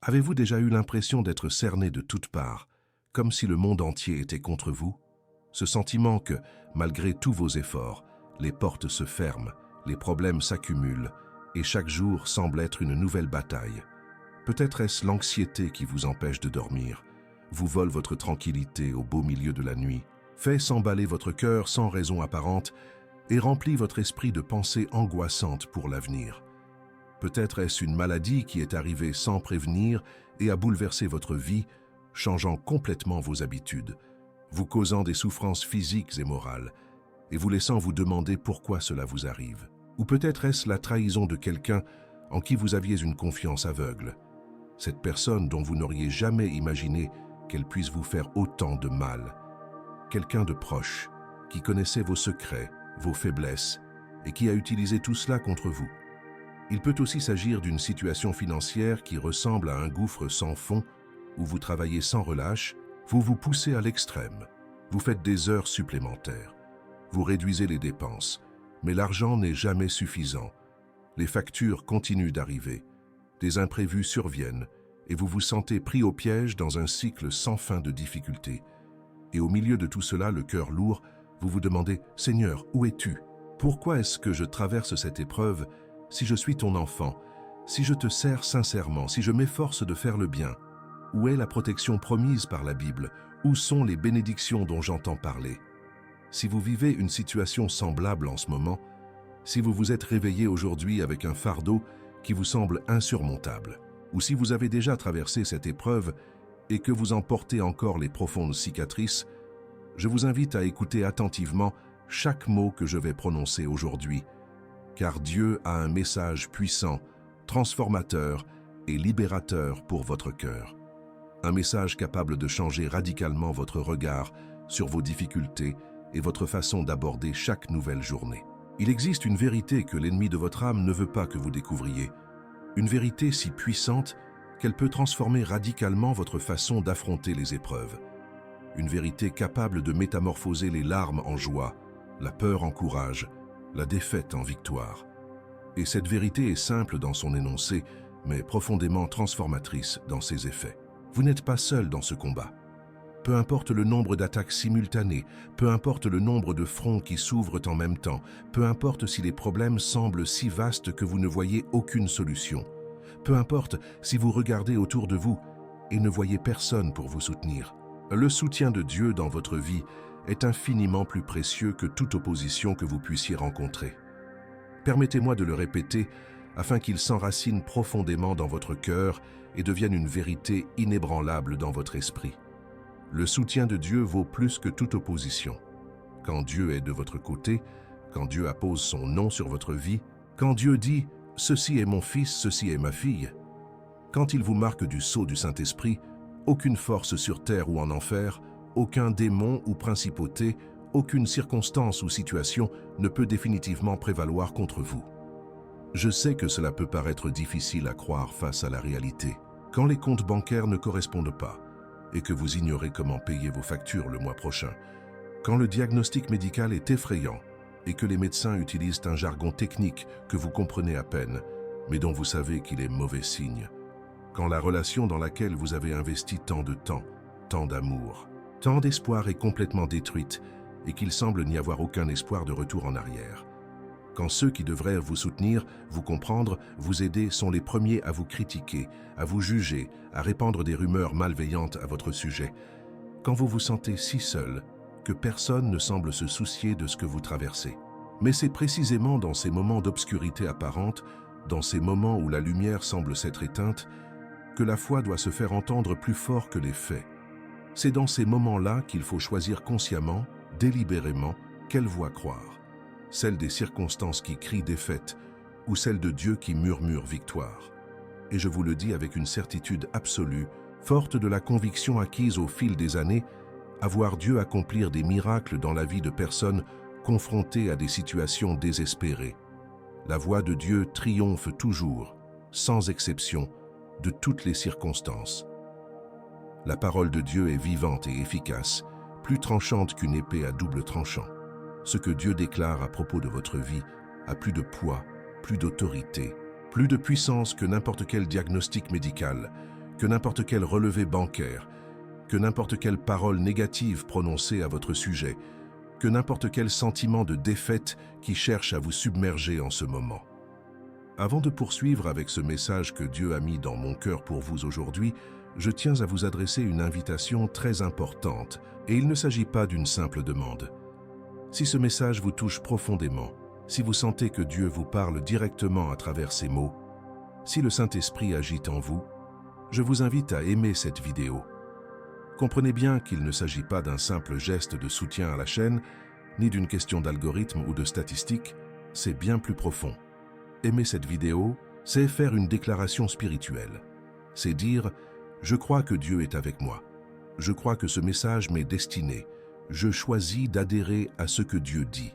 Avez-vous déjà eu l'impression d'être cerné de toutes parts, comme si le monde entier était contre vous? Ce sentiment que, malgré tous vos efforts, les portes se ferment, les problèmes s'accumulent, et chaque jour semble être une nouvelle bataille. Peut-être est-ce l'anxiété qui vous empêche de dormir, vous vole votre tranquillité au beau milieu de la nuit, fait s'emballer votre cœur sans raison apparente et remplit votre esprit de pensées angoissantes pour l'avenir. Peut-être est-ce une maladie qui est arrivée sans prévenir et a bouleversé votre vie, changeant complètement vos habitudes, vous causant des souffrances physiques et morales, et vous laissant vous demander pourquoi cela vous arrive. Ou peut-être est-ce la trahison de quelqu'un en qui vous aviez une confiance aveugle, cette personne dont vous n'auriez jamais imaginé qu'elle puisse vous faire autant de mal, quelqu'un de proche, qui connaissait vos secrets, vos faiblesses, et qui a utilisé tout cela contre vous. Il peut aussi s'agir d'une situation financière qui ressemble à un gouffre sans fond où vous travaillez sans relâche, vous vous poussez à l'extrême, vous faites des heures supplémentaires, vous réduisez les dépenses, mais l'argent n'est jamais suffisant. Les factures continuent d'arriver, des imprévus surviennent et vous vous sentez pris au piège dans un cycle sans fin de difficultés. Et au milieu de tout cela, le cœur lourd, vous vous demandez « Seigneur, où es-tu? Pourquoi est-ce que je traverse cette épreuve ? Si je suis ton enfant, si je te sers sincèrement, si je m'efforce de faire le bien, où est la protection promise par la Bible? Où sont les bénédictions dont j'entends parler? Si vous vivez une situation semblable en ce moment, si vous vous êtes réveillé aujourd'hui avec un fardeau qui vous semble insurmontable, ou si vous avez déjà traversé cette épreuve et que vous en portez encore les profondes cicatrices, je vous invite à écouter attentivement chaque mot que je vais prononcer aujourd'hui, car Dieu a un message puissant, transformateur et libérateur pour votre cœur. Un message capable de changer radicalement votre regard sur vos difficultés et votre façon d'aborder chaque nouvelle journée. Il existe une vérité que l'ennemi de votre âme ne veut pas que vous découvriez. Une vérité si puissante qu'elle peut transformer radicalement votre façon d'affronter les épreuves. Une vérité capable de métamorphoser les larmes en joie, la peur en courage, la défaite en victoire. Et cette vérité est simple dans son énoncé, mais profondément transformatrice dans ses effets. Vous n'êtes pas seul dans ce combat. Peu importe le nombre d'attaques simultanées, peu importe le nombre de fronts qui s'ouvrent en même temps, peu importe si les problèmes semblent si vastes que vous ne voyez aucune solution, peu importe si vous regardez autour de vous et ne voyez personne pour vous soutenir. Le soutien de Dieu dans votre vie est infiniment plus précieux que toute opposition que vous puissiez rencontrer. Permettez-moi de le répéter afin qu'il s'enracine profondément dans votre cœur et devienne une vérité inébranlable dans votre esprit. Le soutien de Dieu vaut plus que toute opposition. Quand Dieu est de votre côté, quand Dieu appose son nom sur votre vie, quand Dieu dit « Ceci est mon fils, ceci est ma fille », quand il vous marque du sceau du Saint-Esprit, aucune force sur terre ou en enfer, aucun démon ou principauté, aucune circonstance ou situation ne peut définitivement prévaloir contre vous. Je sais que cela peut paraître difficile à croire face à la réalité. Quand les comptes bancaires ne correspondent pas et que vous ignorez comment payer vos factures le mois prochain, quand le diagnostic médical est effrayant et que les médecins utilisent un jargon technique que vous comprenez à peine, mais dont vous savez qu'il est mauvais signe, quand la relation dans laquelle vous avez investi tant de temps, tant d'amour, tant d'espoir est complètement détruite et qu'il semble n'y avoir aucun espoir de retour en arrière. Quand ceux qui devraient vous soutenir, vous comprendre, vous aider sont les premiers à vous critiquer, à vous juger, à répandre des rumeurs malveillantes à votre sujet. Quand vous vous sentez si seul que personne ne semble se soucier de ce que vous traversez. Mais c'est précisément dans ces moments d'obscurité apparente, dans ces moments où la lumière semble s'être éteinte, que la foi doit se faire entendre plus fort que les faits. C'est dans ces moments-là qu'il faut choisir consciemment, délibérément, quelle voix croire. Celle des circonstances qui crient défaite ou celle de Dieu qui murmure victoire. Et je vous le dis avec une certitude absolue, forte de la conviction acquise au fil des années, à voir Dieu accomplir des miracles dans la vie de personnes confrontées à des situations désespérées. La voix de Dieu triomphe toujours, sans exception, de toutes les circonstances. La parole de Dieu est vivante et efficace, plus tranchante qu'une épée à double tranchant. Ce que Dieu déclare à propos de votre vie a plus de poids, plus d'autorité, plus de puissance que n'importe quel diagnostic médical, que n'importe quel relevé bancaire, que n'importe quelle parole négative prononcée à votre sujet, que n'importe quel sentiment de défaite qui cherche à vous submerger en ce moment. Avant de poursuivre avec ce message que Dieu a mis dans mon cœur pour vous aujourd'hui, je tiens à vous adresser une invitation très importante, et il ne s'agit pas d'une simple demande. Si ce message vous touche profondément, si vous sentez que Dieu vous parle directement à travers ces mots, si le Saint-Esprit agite en vous, je vous invite à aimer cette vidéo. Comprenez bien qu'il ne s'agit pas d'un simple geste de soutien à la chaîne, ni d'une question d'algorithme ou de statistiques, c'est bien plus profond. Aimer cette vidéo, c'est faire une déclaration spirituelle. C'est dire « Je crois que Dieu est avec moi. Je crois que ce message m'est destiné. Je choisis d'adhérer à ce que Dieu dit. »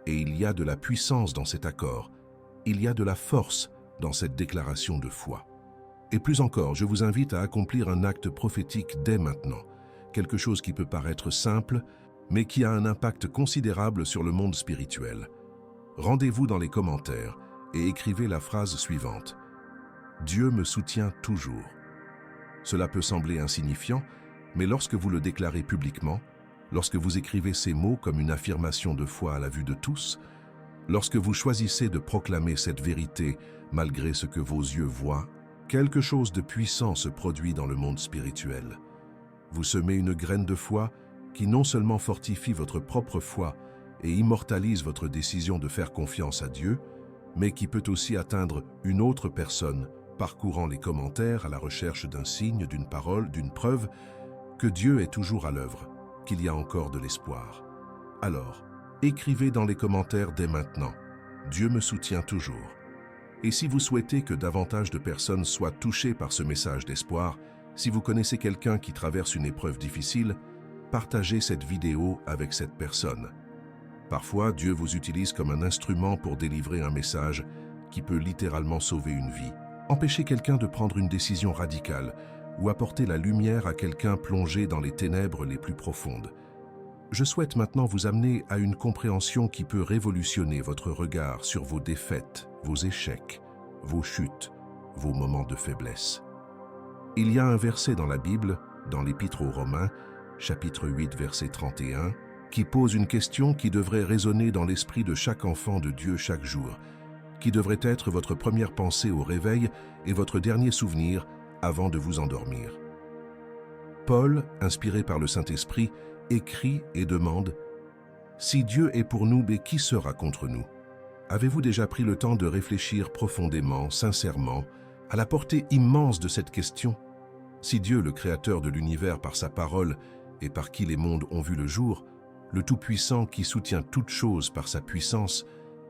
Et il y a de la puissance dans cet accord. Il y a de la force dans cette déclaration de foi. Et plus encore, je vous invite à accomplir un acte prophétique dès maintenant. Quelque chose qui peut paraître simple, mais qui a un impact considérable sur le monde spirituel. Rendez-vous dans les commentaires et écrivez la phrase suivante. Dieu me soutient toujours. Cela peut sembler insignifiant, mais lorsque vous le déclarez publiquement, lorsque vous écrivez ces mots comme une affirmation de foi à la vue de tous, lorsque vous choisissez de proclamer cette vérité malgré ce que vos yeux voient, quelque chose de puissant se produit dans le monde spirituel. Vous semez une graine de foi qui non seulement fortifie votre propre foi et immortalise votre décision de faire confiance à Dieu, mais qui peut aussi atteindre une autre personne parcourant les commentaires à la recherche d'un signe, d'une parole, d'une preuve que Dieu est toujours à l'œuvre, qu'il y a encore de l'espoir. Alors, écrivez dans les commentaires dès maintenant « Dieu me soutient toujours ». Et si vous souhaitez que davantage de personnes soient touchées par ce message d'espoir, si vous connaissez quelqu'un qui traverse une épreuve difficile, partagez cette vidéo avec cette personne. Parfois, Dieu vous utilise comme un instrument pour délivrer un message qui peut littéralement sauver une vie, empêcher quelqu'un de prendre une décision radicale ou apporter la lumière à quelqu'un plongé dans les ténèbres les plus profondes. Je souhaite maintenant vous amener à une compréhension qui peut révolutionner votre regard sur vos défaites, vos échecs, vos chutes, vos moments de faiblesse. Il y a un verset dans la Bible, dans l'Épître aux Romains, chapitre 8, verset 31, qui pose une question qui devrait résonner dans l'esprit de chaque enfant de Dieu chaque jour, qui devrait être votre première pensée au réveil et votre dernier souvenir avant de vous endormir. Paul, inspiré par le Saint-Esprit, écrit et demande « Si Dieu est pour nous, mais qui sera contre nous ?» Avez-vous déjà pris le temps de réfléchir profondément, sincèrement, à la portée immense de cette question? Si Dieu, le Créateur de l'univers par sa parole et par qui les mondes ont vu le jour, le Tout-Puissant qui soutient toutes choses par sa puissance,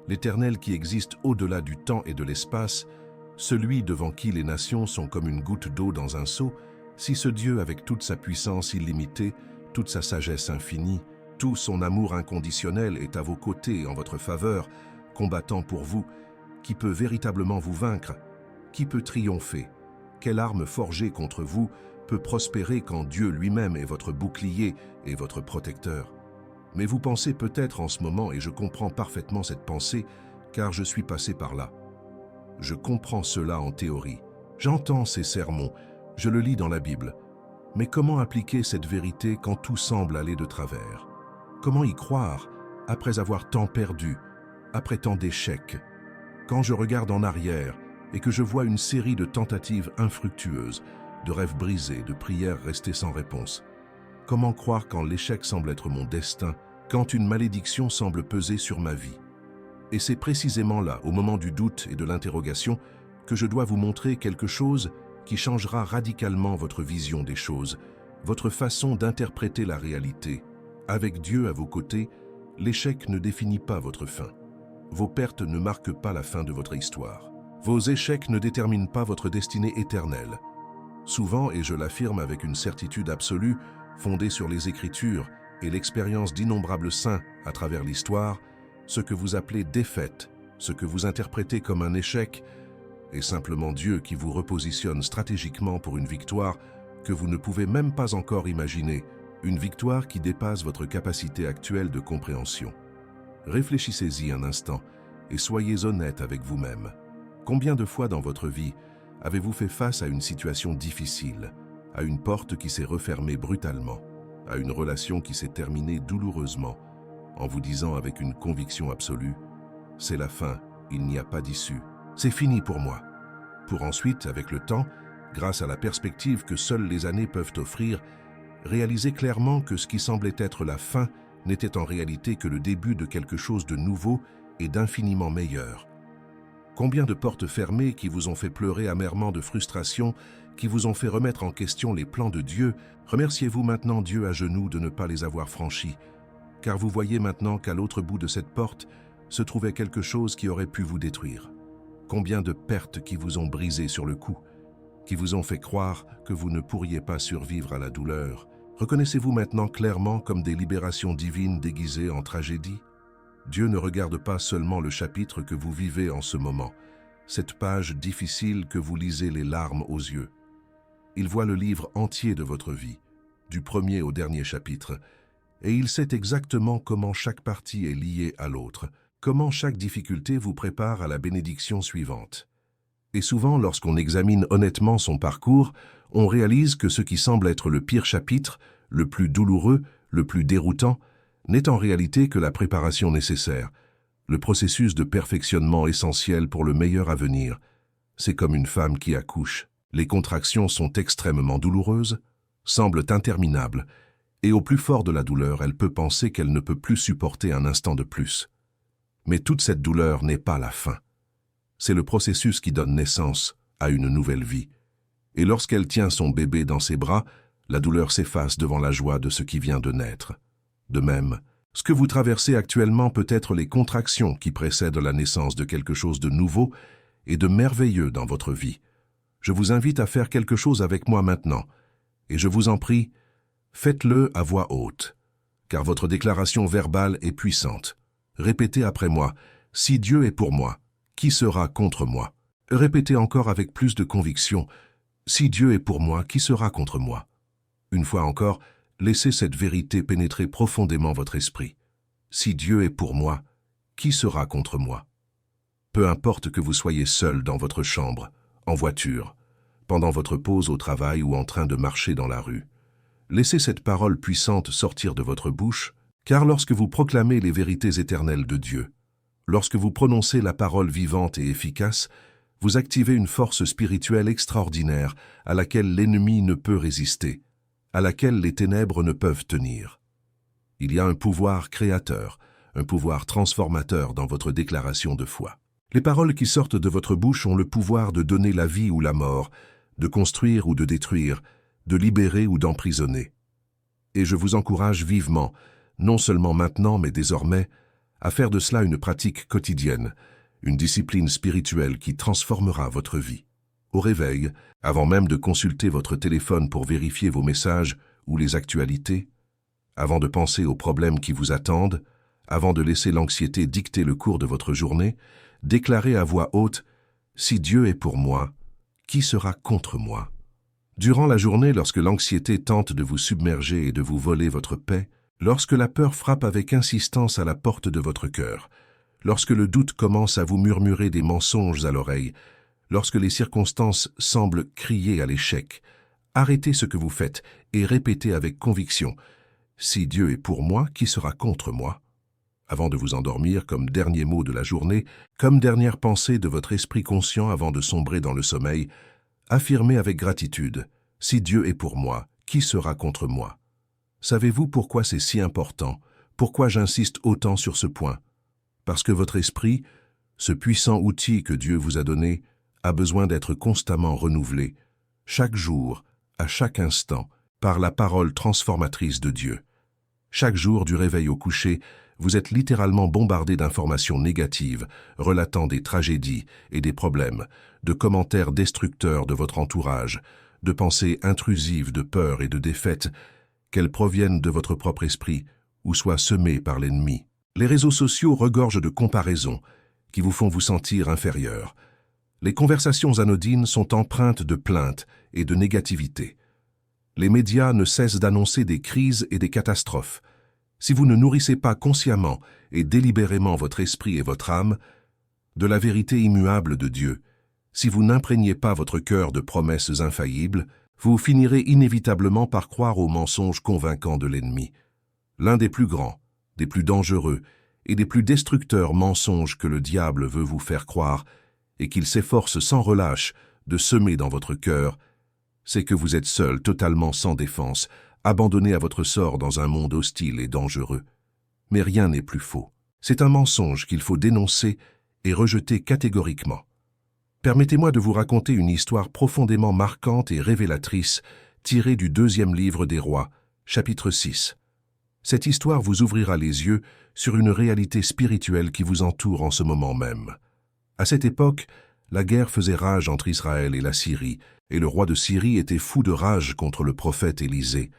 l'Éternel qui existe au-delà du temps et de l'espace, celui devant qui les nations sont comme une goutte d'eau dans un seau, si ce Dieu avec toute sa puissance illimitée, toute sa sagesse infinie, tout son amour inconditionnel est à vos côtés en votre faveur, combattant pour vous, qui peut véritablement vous vaincre? Qui peut triompher? Quelle arme forgée contre vous peut prospérer quand Dieu lui-même est votre bouclier et votre protecteur? Mais vous pensez peut-être en ce moment, et je comprends parfaitement cette pensée, car je suis passé par là. Je comprends cela en théorie. J'entends ces sermons, je le lis dans la Bible. Mais comment appliquer cette vérité quand tout semble aller de travers? Comment y croire après avoir tant perdu, après tant d'échecs? Quand je regarde en arrière et que je vois une série de tentatives infructueuses, de rêves brisés, de prières restées sans réponse, comment croire quand l'échec semble être mon destin, quand une malédiction semble peser sur ma vie? Et c'est précisément là, au moment du doute et de l'interrogation, que je dois vous montrer quelque chose qui changera radicalement votre vision des choses, votre façon d'interpréter la réalité. Avec Dieu à vos côtés, l'échec ne définit pas votre fin. Vos pertes ne marquent pas la fin de votre histoire. Vos échecs ne déterminent pas votre destinée éternelle. Souvent, et je l'affirme avec une certitude absolue, fondée sur les Écritures et l'expérience d'innombrables saints à travers l'histoire, ce que vous appelez défaite, ce que vous interprétez comme un échec, est simplement Dieu qui vous repositionne stratégiquement pour une victoire que vous ne pouvez même pas encore imaginer, une victoire qui dépasse votre capacité actuelle de compréhension. Réfléchissez-y un instant et soyez honnête avec vous-même. Combien de fois dans votre vie Avez-vous fait face à une situation difficile, à une porte qui s'est refermée brutalement, à une relation qui s'est terminée douloureusement, en vous disant avec une conviction absolue « c'est la fin, il n'y a pas d'issue, c'est fini pour moi », pour ensuite, avec le temps, grâce à la perspective que seules les années peuvent offrir, réaliser clairement que ce qui semblait être la fin n'était en réalité que le début de quelque chose de nouveau et d'infiniment meilleur. Combien de portes fermées qui vous ont fait pleurer amèrement de frustration, qui vous ont fait remettre en question les plans de Dieu, remerciez-vous maintenant Dieu à genoux de ne pas les avoir franchis, car vous voyez maintenant qu'à l'autre bout de cette porte se trouvait quelque chose qui aurait pu vous détruire. Combien de pertes qui vous ont brisé sur le coup, qui vous ont fait croire que vous ne pourriez pas survivre à la douleur. Reconnaissez-vous maintenant clairement comme des libérations divines déguisées en tragédie? Dieu ne regarde pas seulement le chapitre que vous vivez en ce moment, cette page difficile que vous lisez les larmes aux yeux. Il voit le livre entier de votre vie, du premier au dernier chapitre, et il sait exactement comment chaque partie est liée à l'autre, comment chaque difficulté vous prépare à la bénédiction suivante. Et souvent, lorsqu'on examine honnêtement son parcours, on réalise que ce qui semble être le pire chapitre, le plus douloureux, le plus déroutant, n'est en réalité que la préparation nécessaire, le processus de perfectionnement essentiel pour le meilleur avenir. C'est comme une femme qui accouche. Les contractions sont extrêmement douloureuses, semblent interminables, et au plus fort de la douleur, elle peut penser qu'elle ne peut plus supporter un instant de plus. Mais toute cette douleur n'est pas la fin. C'est le processus qui donne naissance à une nouvelle vie. Et lorsqu'elle tient son bébé dans ses bras, la douleur s'efface devant la joie de ce qui vient de naître. De même, ce que vous traversez actuellement peut être les contractions qui précèdent la naissance de quelque chose de nouveau et de merveilleux dans votre vie. Je vous invite à faire quelque chose avec moi maintenant, et je vous en prie, faites-le à voix haute, car votre déclaration verbale est puissante. Répétez après moi, « Si Dieu est pour moi, qui sera contre moi ?» Répétez encore avec plus de conviction, « Si Dieu est pour moi, qui sera contre moi ?» Une fois encore, laissez cette vérité pénétrer profondément votre esprit. « Si Dieu est pour moi, qui sera contre moi ?» Peu importe que vous soyez seul dans votre chambre, en voiture, pendant votre pause au travail ou en train de marcher dans la rue, laissez cette parole puissante sortir de votre bouche, car lorsque vous proclamez les vérités éternelles de Dieu, lorsque vous prononcez la parole vivante et efficace, vous activez une force spirituelle extraordinaire à laquelle l'ennemi ne peut résister, à laquelle les ténèbres ne peuvent tenir. Il y a un pouvoir créateur, un pouvoir transformateur dans votre déclaration de foi. Les paroles qui sortent de votre bouche ont le pouvoir de donner la vie ou la mort, de construire ou de détruire, de libérer ou d'emprisonner. Et je vous encourage vivement, non seulement maintenant mais désormais, à faire de cela une pratique quotidienne, une discipline spirituelle qui transformera votre vie. Au réveil, avant même de consulter votre téléphone pour vérifier vos messages ou les actualités, avant de penser aux problèmes qui vous attendent, avant de laisser l'anxiété dicter le cours de votre journée, déclarez à voix haute « Si Dieu est pour moi, qui sera contre moi ?» Durant la journée, lorsque l'anxiété tente de vous submerger et de vous voler votre paix, lorsque la peur frappe avec insistance à la porte de votre cœur, lorsque le doute commence à vous murmurer des mensonges à l'oreille, lorsque les circonstances semblent crier à l'échec, arrêtez ce que vous faites et répétez avec conviction « Si Dieu est pour moi, qui sera contre moi ?» Avant de vous endormir, comme dernier mot de la journée, comme dernière pensée de votre esprit conscient avant de sombrer dans le sommeil, affirmez avec gratitude « Si Dieu est pour moi, qui sera contre moi ?» Savez-vous pourquoi c'est si important? Pourquoi j'insiste autant sur ce point? Parce que votre esprit, ce puissant outil que Dieu vous a donné, a besoin d'être constamment renouvelé, chaque jour, à chaque instant, par la parole transformatrice de Dieu. Chaque jour du réveil au coucher, vous êtes littéralement bombardé d'informations négatives, relatant des tragédies et des problèmes, de commentaires destructeurs de votre entourage, de pensées intrusives de peur et de défaite, qu'elles proviennent de votre propre esprit ou soient semées par l'ennemi. Les réseaux sociaux regorgent de comparaisons qui vous font vous sentir inférieur. Les conversations anodines sont empreintes de plaintes et de négativité. Les médias ne cessent d'annoncer des crises et des catastrophes. Si vous ne nourrissez pas consciemment et délibérément votre esprit et votre âme de la vérité immuable de Dieu, Si vous n'imprégnez pas votre cœur de promesses infaillibles, vous finirez inévitablement par croire aux mensonges convaincants de l'ennemi. L'un des plus grands, des plus dangereux et des plus destructeurs mensonges que le diable veut vous faire croire et qu'il s'efforce sans relâche de semer dans votre cœur, c'est que vous êtes seul, totalement sans défense, abandonné à votre sort dans un monde hostile et dangereux. Mais rien n'est plus faux. C'est un mensonge qu'il faut dénoncer et rejeter catégoriquement. Permettez-moi de vous raconter une histoire profondément marquante et révélatrice tirée du 2e livre des Rois, chapitre 6. Cette histoire vous ouvrira les yeux sur une réalité spirituelle qui vous entoure en ce moment même. À cette époque, la guerre faisait rage entre Israël et la Syrie, et le roi de Syrie était fou de rage contre le prophète Élisée.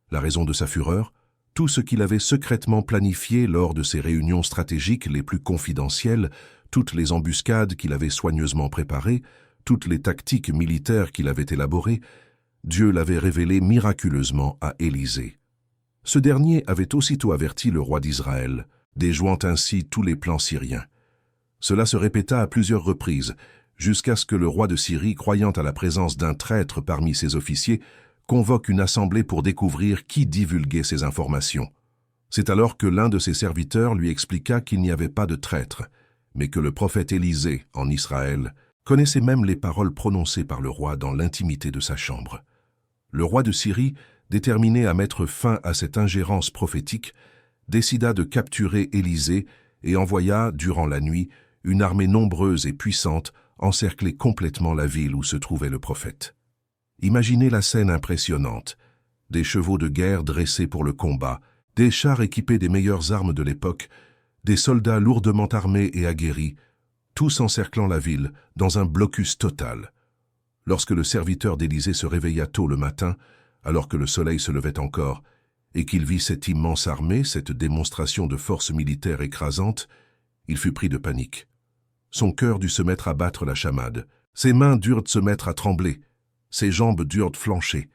La raison de sa fureur? Tout ce qu'il avait secrètement planifié lors de ses réunions stratégiques les plus confidentielles, toutes les embuscades qu'il avait soigneusement préparées, toutes les tactiques militaires qu'il avait élaborées, Dieu l'avait révélé miraculeusement à Élisée. Ce dernier avait aussitôt averti le roi d'Israël, déjouant ainsi tous les plans syriens. Cela se répéta à plusieurs reprises, jusqu'à ce que le roi de Syrie, croyant à la présence d'un traître parmi ses officiers, convoque une assemblée pour découvrir qui divulguait ces informations. C'est alors que l'un de ses serviteurs lui expliqua qu'il n'y avait pas de traître, mais que le prophète Élisée, en Israël, connaissait même les paroles prononcées par le roi dans l'intimité de sa chambre. Le roi de Syrie, déterminé à mettre fin à cette ingérence prophétique, décida de capturer Élisée et envoya, durant la nuit, une armée nombreuse et puissante encercler complètement la ville où se trouvait le prophète. Imaginez la scène impressionnante. Des chevaux de guerre dressés pour le combat, des chars équipés des meilleures armes de l'époque, des soldats lourdement armés et aguerris, tous encerclant la ville dans un blocus total. Lorsque le serviteur d'Élisée se réveilla tôt le matin, alors que le soleil se levait encore, et qu'il vit cette immense armée, cette démonstration de force militaire écrasante, il fut pris de panique. Son cœur dut se mettre à battre la chamade, ses mains durent se mettre à trembler, ses jambes durent flancher.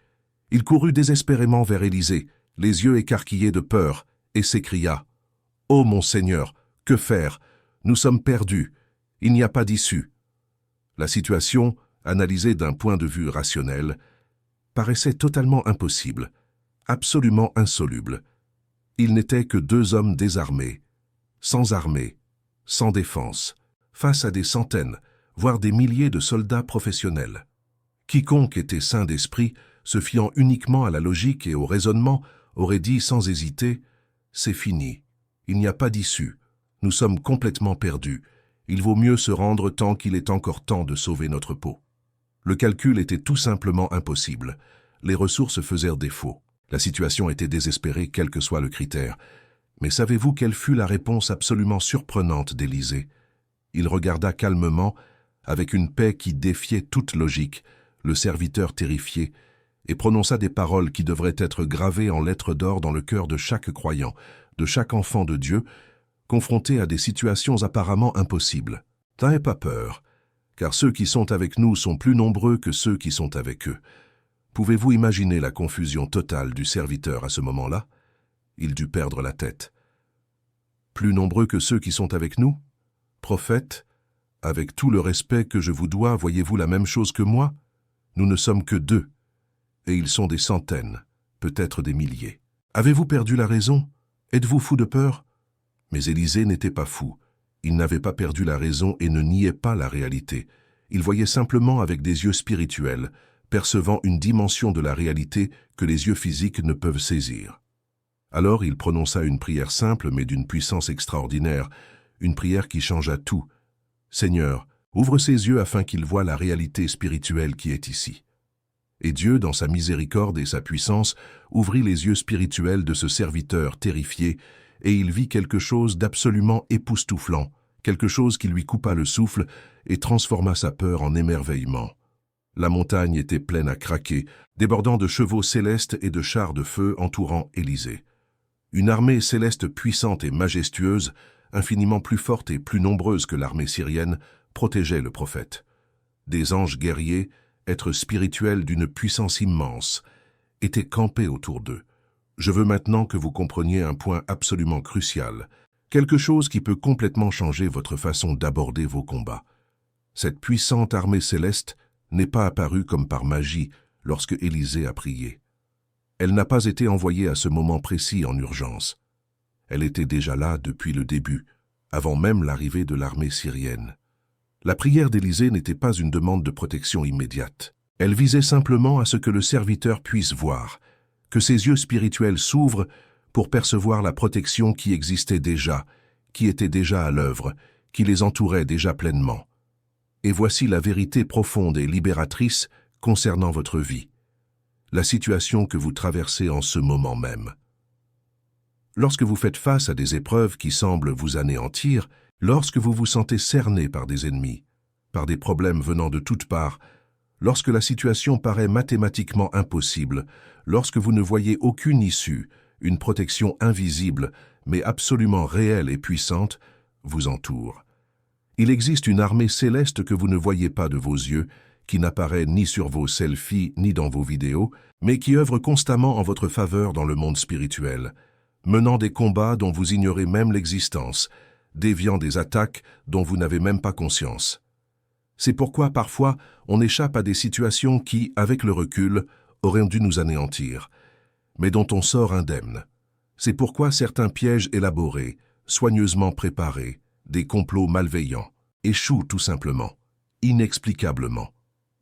Il courut désespérément vers Élisée, les yeux écarquillés de peur, et s'écria « Ô mon Seigneur, que faire? Nous sommes perdus, il n'y a pas d'issue. » La situation, analysée d'un point de vue rationnel, paraissait totalement impossible, absolument insoluble. Il n'était que 2 hommes désarmés, sans armée, sans défense, face à des centaines, voire des milliers de soldats professionnels. Quiconque était sain d'esprit, se fiant uniquement à la logique et au raisonnement, aurait dit sans hésiter « C'est fini, il n'y a pas d'issue, nous sommes complètement perdus, il vaut mieux se rendre tant qu'il est encore temps de sauver notre peau. » Le calcul était tout simplement impossible, les ressources faisaient défaut, la situation était désespérée quel que soit le critère. Mais savez-vous quelle fut la réponse absolument surprenante d'Élisée? Il regarda calmement, avec une paix qui défiait toute logique, le serviteur terrifié, et prononça des paroles qui devraient être gravées en lettres d'or dans le cœur de chaque croyant, de chaque enfant de Dieu, confronté à des situations apparemment impossibles. « N'aie pas peur, car ceux qui sont avec nous sont plus nombreux que ceux qui sont avec eux. » Pouvez-vous imaginer la confusion totale du serviteur à ce moment-là? Il dut perdre la tête. « Plus nombreux que ceux qui sont avec nous? Prophète, avec tout le respect que je vous dois, voyez-vous la même chose que moi? Nous ne sommes que 2, et ils sont des centaines, peut-être des milliers. Avez-vous perdu la raison? Êtes-vous fou de peur? » Mais Élisée n'était pas fou. Il n'avait pas perdu la raison et ne niait pas la réalité. Il voyait simplement avec des yeux spirituels, percevant une dimension de la réalité que les yeux physiques ne peuvent saisir. Alors il prononça une prière simple mais d'une puissance extraordinaire, une prière qui changea tout. « Seigneur, ouvre ses yeux afin qu'il voie la réalité spirituelle qui est ici. » Et Dieu, dans sa miséricorde et sa puissance, ouvrit les yeux spirituels de ce serviteur terrifié, et il vit quelque chose d'absolument époustouflant, quelque chose qui lui coupa le souffle et transforma sa peur en émerveillement. La montagne était pleine à craquer, débordant de chevaux célestes et de chars de feu entourant Élisée. Une armée céleste puissante et majestueuse, infiniment plus forte et plus nombreuse que l'armée syrienne, protégeait le prophète. Des anges guerriers, êtres spirituels d'une puissance immense, étaient campés autour d'eux. Je veux maintenant que vous compreniez un point absolument crucial, quelque chose qui peut complètement changer votre façon d'aborder vos combats. Cette puissante armée céleste n'est pas apparue comme par magie lorsque Élisée a prié. Elle n'a pas été envoyée à ce moment précis en urgence. Elle était déjà là depuis le début, avant même l'arrivée de l'armée syrienne. La prière d'Élisée n'était pas une demande de protection immédiate. Elle visait simplement à ce que le serviteur puisse voir, que ses yeux spirituels s'ouvrent pour percevoir la protection qui existait déjà, qui était déjà à l'œuvre, qui les entourait déjà pleinement. Et voici la vérité profonde et libératrice concernant votre vie, la situation que vous traversez en ce moment même. Lorsque vous faites face à des épreuves qui semblent vous anéantir, lorsque vous vous sentez cerné par des ennemis, par des problèmes venant de toutes parts, lorsque la situation paraît mathématiquement impossible, lorsque vous ne voyez aucune issue, une protection invisible, mais absolument réelle et puissante, vous entoure. Il existe une armée céleste que vous ne voyez pas de vos yeux, qui n'apparaît ni sur vos selfies ni dans vos vidéos, mais qui œuvre constamment en votre faveur dans le monde spirituel, menant des combats dont vous ignorez même l'existence, déviant des attaques dont vous n'avez même pas conscience. C'est pourquoi parfois on échappe à des situations qui, avec le recul, auraient dû nous anéantir, mais dont on sort indemne. C'est pourquoi certains pièges élaborés, soigneusement préparés, des complots malveillants, échouent tout simplement, inexplicablement.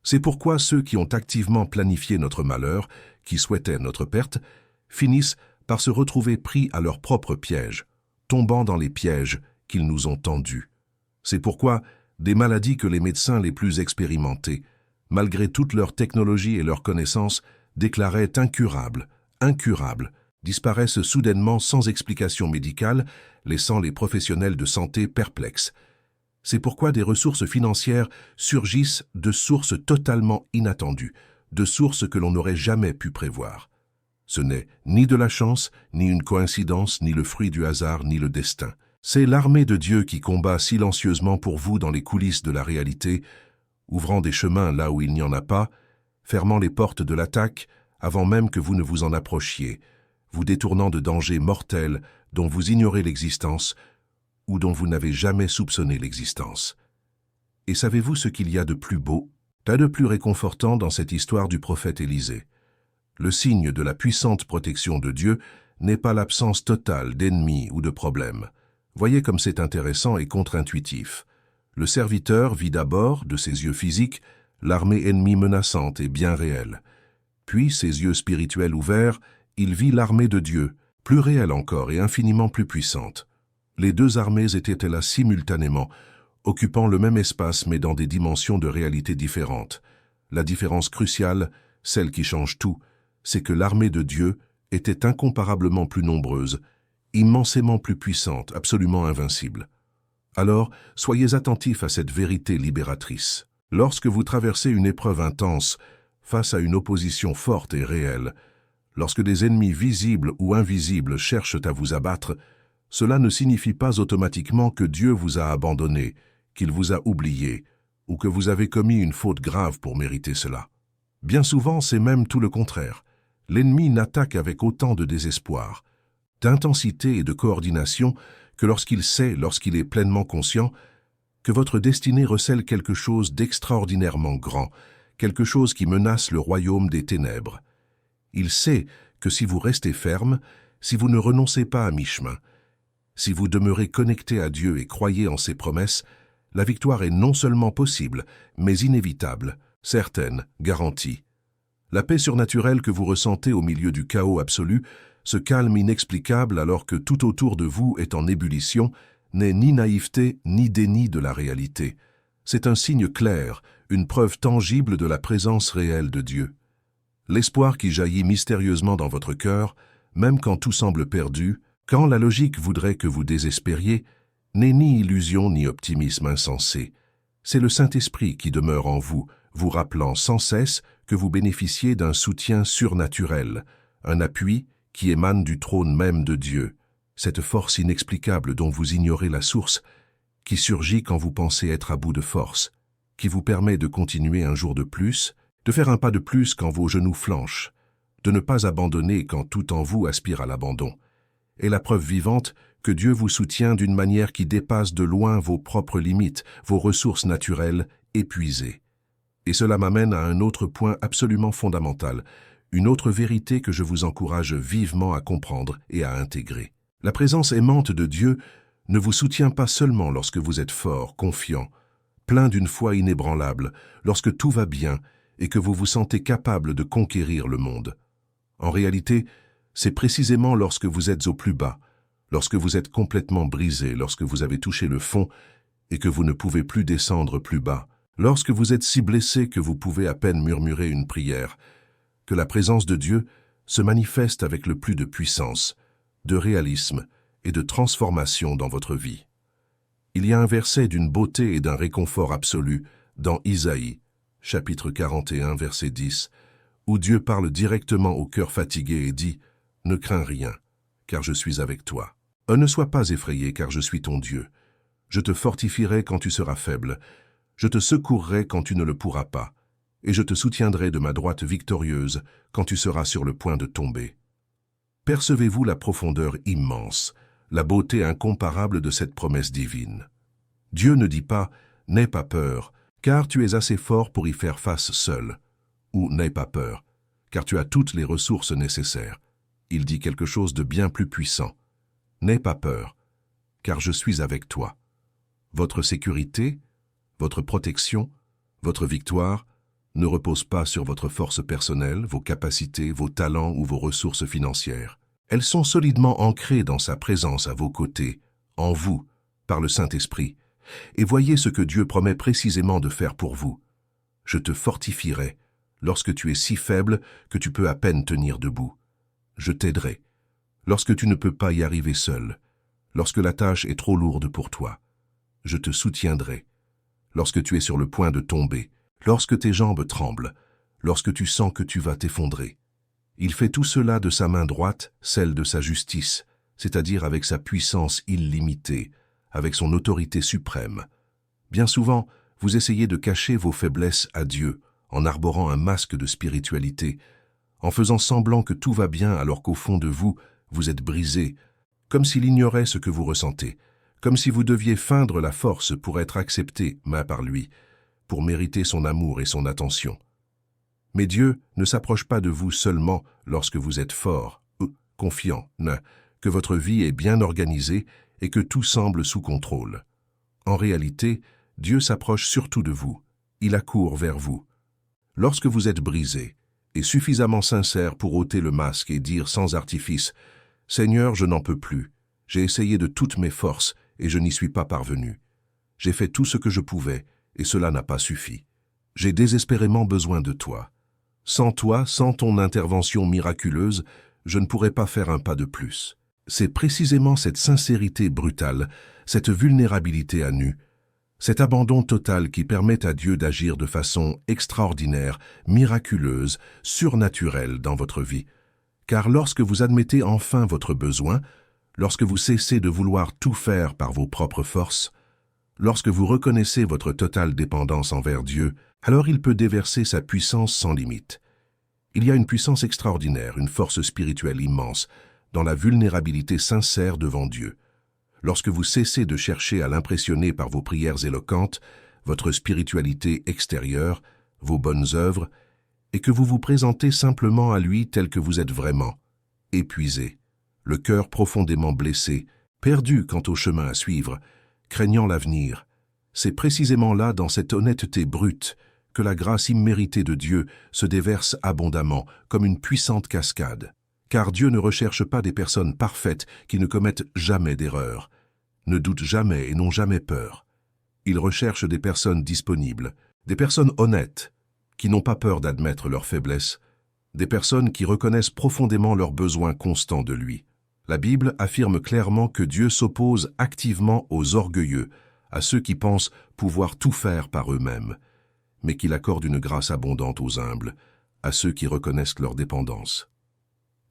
C'est pourquoi ceux qui ont activement planifié notre malheur, qui souhaitaient notre perte, finissent par se retrouver pris à leurs propres pièges, tombant dans les pièges qu'ils nous ont tendus. C'est pourquoi des maladies que les médecins les plus expérimentés, malgré toute leur technologie et leurs connaissances, déclaraient incurables, disparaissent soudainement sans explication médicale, laissant les professionnels de santé perplexes. C'est pourquoi des ressources financières surgissent de sources totalement inattendues, de sources que l'on n'aurait jamais pu prévoir. Ce n'est ni de la chance, ni une coïncidence, ni le fruit du hasard, ni le destin. C'est l'armée de Dieu qui combat silencieusement pour vous dans les coulisses de la réalité, ouvrant des chemins là où il n'y en a pas, fermant les portes de l'attaque avant même que vous ne vous en approchiez, vous détournant de dangers mortels dont vous ignorez l'existence ou dont vous n'avez jamais soupçonné l'existence. Et savez-vous ce qu'il y a de plus beau, de plus réconfortant dans cette histoire du prophète Élisée? Le signe de la puissante protection de Dieu n'est pas l'absence totale d'ennemis ou de problèmes. Voyez comme c'est intéressant et contre-intuitif. Le serviteur vit d'abord, de ses yeux physiques, l'armée ennemie menaçante et bien réelle. Puis, ses yeux spirituels ouverts, il vit l'armée de Dieu, plus réelle encore et infiniment plus puissante. Les deux armées étaient là simultanément, occupant le même espace mais dans des dimensions de réalité différentes. La différence cruciale, celle qui change tout, c'est que l'armée de Dieu était incomparablement plus nombreuse, immensément plus puissante, absolument invincible. Alors, soyez attentifs à cette vérité libératrice. Lorsque vous traversez une épreuve intense, face à une opposition forte et réelle, lorsque des ennemis visibles ou invisibles cherchent à vous abattre, cela ne signifie pas automatiquement que Dieu vous a abandonné, qu'il vous a oublié, ou que vous avez commis une faute grave pour mériter cela. Bien souvent, c'est même tout le contraire. L'ennemi n'attaque avec autant de désespoir, d'intensité et de coordination que lorsqu'il sait, lorsqu'il est pleinement conscient, que votre destinée recèle quelque chose d'extraordinairement grand, quelque chose qui menace le royaume des ténèbres. Il sait que si vous restez ferme, si vous ne renoncez pas à mi-chemin, si vous demeurez connecté à Dieu et croyez en ses promesses, la victoire est non seulement possible, mais inévitable, certaine, garantie. La paix surnaturelle que vous ressentez au milieu du chaos absolu, ce calme inexplicable alors que tout autour de vous est en ébullition, n'est ni naïveté ni déni de la réalité. C'est un signe clair, une preuve tangible de la présence réelle de Dieu. L'espoir qui jaillit mystérieusement dans votre cœur, même quand tout semble perdu, quand la logique voudrait que vous désespériez, n'est ni illusion ni optimisme insensé. C'est le Saint-Esprit qui demeure en vous, vous rappelant sans cesse que vous bénéficiez d'un soutien surnaturel, un appui qui émane du trône même de Dieu, cette force inexplicable dont vous ignorez la source, qui surgit quand vous pensez être à bout de force, qui vous permet de continuer un jour de plus, de faire un pas de plus quand vos genoux flanchent, de ne pas abandonner quand tout en vous aspire à l'abandon, et la preuve vivante que Dieu vous soutient d'une manière qui dépasse de loin vos propres limites, vos ressources naturelles, épuisé. Et cela m'amène à un autre point absolument fondamental, une autre vérité que je vous encourage vivement à comprendre et à intégrer. La présence aimante de Dieu ne vous soutient pas seulement lorsque vous êtes fort, confiant, plein d'une foi inébranlable, lorsque tout va bien et que vous vous sentez capable de conquérir le monde. En réalité, c'est précisément lorsque vous êtes au plus bas, lorsque vous êtes complètement brisé, lorsque vous avez touché le fond et que vous ne pouvez plus descendre plus bas, lorsque vous êtes si blessé que vous pouvez à peine murmurer une prière, que la présence de Dieu se manifeste avec le plus de puissance, de réalisme et de transformation dans votre vie. Il y a un verset d'une beauté et d'un réconfort absolu dans Isaïe, chapitre 41, verset 10, où Dieu parle directement au cœur fatigué et dit « Ne crains rien, car je suis avec toi. Ne sois pas effrayé, car je suis ton Dieu. Je te fortifierai quand tu seras faible. Je te secourrai quand tu ne le pourras pas. Et je te soutiendrai de ma droite victorieuse quand tu seras sur le point de tomber. » Percevez-vous la profondeur immense, la beauté incomparable de cette promesse divine? Dieu ne dit pas « N'aie pas peur, car tu es assez fort pour y faire face seul » ou « N'aie pas peur, car tu as toutes les ressources nécessaires ». Il dit quelque chose de bien plus puissant. « N'aie pas peur, car je suis avec toi. » Votre sécurité, votre protection, votre victoire ne reposent pas sur votre force personnelle, vos capacités, vos talents ou vos ressources financières. Elles sont solidement ancrées dans sa présence à vos côtés, en vous, par le Saint-Esprit. Et voyez ce que Dieu promet précisément de faire pour vous. « Je te fortifierai lorsque tu es si faible que tu peux à peine tenir debout. Je t'aiderai lorsque tu ne peux pas y arriver seul, lorsque la tâche est trop lourde pour toi. Je te soutiendrai lorsque tu es sur le point de tomber, lorsque tes jambes tremblent, lorsque tu sens que tu vas t'effondrer. » Il fait tout cela de sa main droite, celle de sa justice, c'est-à-dire avec sa puissance illimitée, avec son autorité suprême. Bien souvent, vous essayez de cacher vos faiblesses à Dieu, en arborant un masque de spiritualité, en faisant semblant que tout va bien alors qu'au fond de vous, vous êtes brisé, comme s'il ignorait ce que vous ressentez, comme si vous deviez feindre la force pour être accepté, par lui, pour mériter son amour et son attention. Mais Dieu ne s'approche pas de vous seulement lorsque vous êtes fort, confiant, que votre vie est bien organisée et que tout semble sous contrôle. En réalité, Dieu s'approche surtout de vous. Il accourt vers vous. Lorsque vous êtes brisé et suffisamment sincère pour ôter le masque et dire sans artifice « Seigneur, je n'en peux plus. J'ai essayé de toutes mes forces et je n'y suis pas parvenu. J'ai fait tout ce que je pouvais et cela n'a pas suffi. J'ai désespérément besoin de toi. Sans toi, sans ton intervention miraculeuse, je ne pourrais pas faire un pas de plus. » C'est précisément cette sincérité brutale, cette vulnérabilité à nu, cet abandon total qui permet à Dieu d'agir de façon extraordinaire, miraculeuse, surnaturelle dans votre vie. Car lorsque vous admettez enfin votre besoin, lorsque vous cessez de vouloir tout faire par vos propres forces, lorsque vous reconnaissez votre totale dépendance envers Dieu, alors il peut déverser sa puissance sans limite. Il y a une puissance extraordinaire, une force spirituelle immense, dans la vulnérabilité sincère devant Dieu. Lorsque vous cessez de chercher à l'impressionner par vos prières éloquentes, votre spiritualité extérieure, vos bonnes œuvres, et que vous vous présentez simplement à lui tel que vous êtes vraiment, épuisé, le cœur profondément blessé, perdu quant au chemin à suivre, craignant l'avenir, c'est précisément là, dans cette honnêteté brute, que la grâce imméritée de Dieu se déverse abondamment, comme une puissante cascade. Car Dieu ne recherche pas des personnes parfaites qui ne commettent jamais d'erreur, ne doutent jamais et n'ont jamais peur. Il recherche des personnes disponibles, des personnes honnêtes, qui n'ont pas peur d'admettre leurs faiblesses, des personnes qui reconnaissent profondément leurs besoins constants de lui. La Bible affirme clairement que Dieu s'oppose activement aux orgueilleux, à ceux qui pensent pouvoir tout faire par eux-mêmes, mais qu'il accorde une grâce abondante aux humbles, à ceux qui reconnaissent leur dépendance.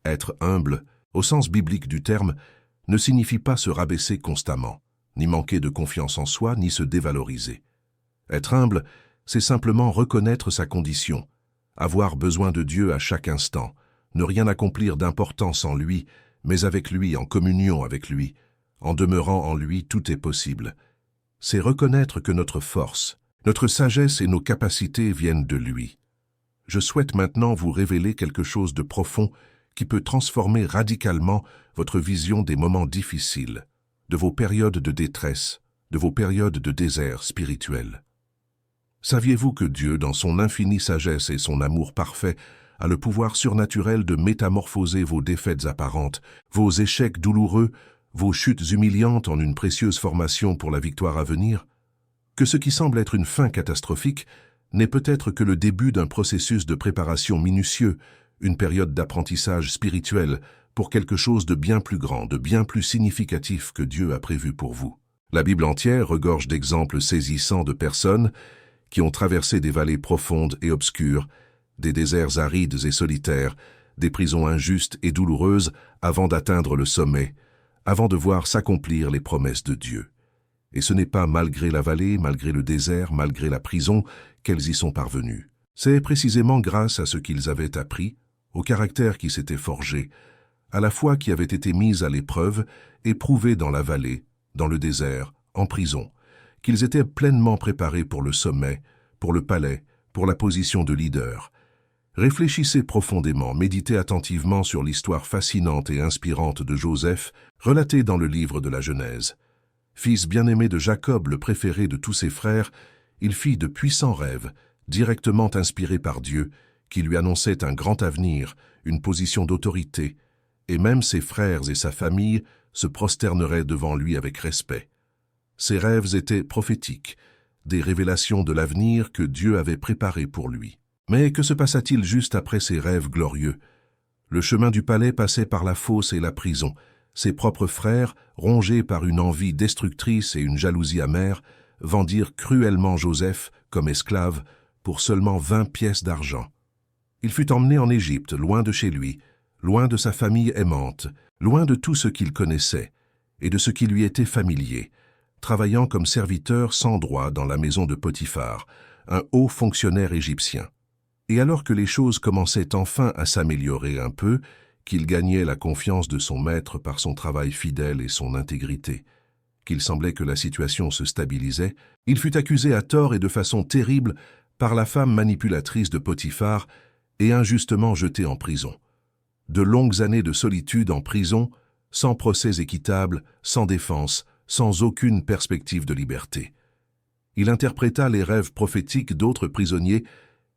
Être humble, au sens biblique du terme, ne signifie pas se rabaisser constamment, ni manquer de confiance en soi, ni se dévaloriser. Être humble, c'est simplement reconnaître sa condition, avoir besoin de Dieu à chaque instant, ne rien accomplir d'important sans lui, mais avec lui, en communion avec lui, en demeurant en lui, tout est possible. C'est reconnaître que notre force Notre sagesse et nos capacités viennent de lui. Je souhaite maintenant vous révéler quelque chose de profond qui peut transformer radicalement votre vision des moments difficiles, de vos périodes de détresse, de vos périodes de désert spirituel. Saviez-vous que Dieu, dans son infinie sagesse et son amour parfait, a le pouvoir surnaturel de métamorphoser vos défaites apparentes, vos échecs douloureux, vos chutes humiliantes en une précieuse formation pour la victoire à venir? Que ce qui semble être une fin catastrophique n'est peut-être que le début d'un processus de préparation minutieux, une période d'apprentissage spirituel pour quelque chose de bien plus grand, de bien plus significatif que Dieu a prévu pour vous. La Bible entière regorge d'exemples saisissants de personnes qui ont traversé des vallées profondes et obscures, des déserts arides et solitaires, des prisons injustes et douloureuses avant d'atteindre le sommet, avant de voir s'accomplir les promesses de Dieu. Et ce n'est pas malgré la vallée, malgré le désert, malgré la prison, qu'elles y sont parvenues. C'est précisément grâce à ce qu'ils avaient appris, au caractère qui s'était forgé, à la foi qui avait été mise à l'épreuve et prouvée dans la vallée, dans le désert, en prison, qu'ils étaient pleinement préparés pour le sommet, pour le palais, pour la position de leader. Réfléchissez profondément, méditez attentivement sur l'histoire fascinante et inspirante de Joseph, relatée dans le livre de la Genèse. Fils bien-aimé de Jacob, le préféré de tous ses frères, il fit de puissants rêves, directement inspirés par Dieu, qui lui annonçaient un grand avenir, une position d'autorité, et même ses frères et sa famille se prosterneraient devant lui avec respect. Ces rêves étaient prophétiques, des révélations de l'avenir que Dieu avait préparé pour lui. Mais que se passa-t-il juste après ces rêves glorieux? Le chemin du palais passait par la fosse et la prison. Ses propres frères, rongés par une envie destructrice et une jalousie amère, vendirent cruellement Joseph comme esclave pour seulement 20 pièces d'argent. Il fut emmené en Égypte, loin de chez lui, loin de sa famille aimante, loin de tout ce qu'il connaissait et de ce qui lui était familier, travaillant comme serviteur sans droit dans la maison de Potiphar, un haut fonctionnaire égyptien. Et alors que les choses commençaient enfin à s'améliorer un peu, qu'il gagnait la confiance de son maître par son travail fidèle et son intégrité, qu'il semblait que la situation se stabilisait, il fut accusé à tort et de façon terrible par la femme manipulatrice de Potiphar et injustement jeté en prison. De longues années de solitude en prison, sans procès équitable, sans défense, sans aucune perspective de liberté. Il interpréta les rêves prophétiques d'autres prisonniers,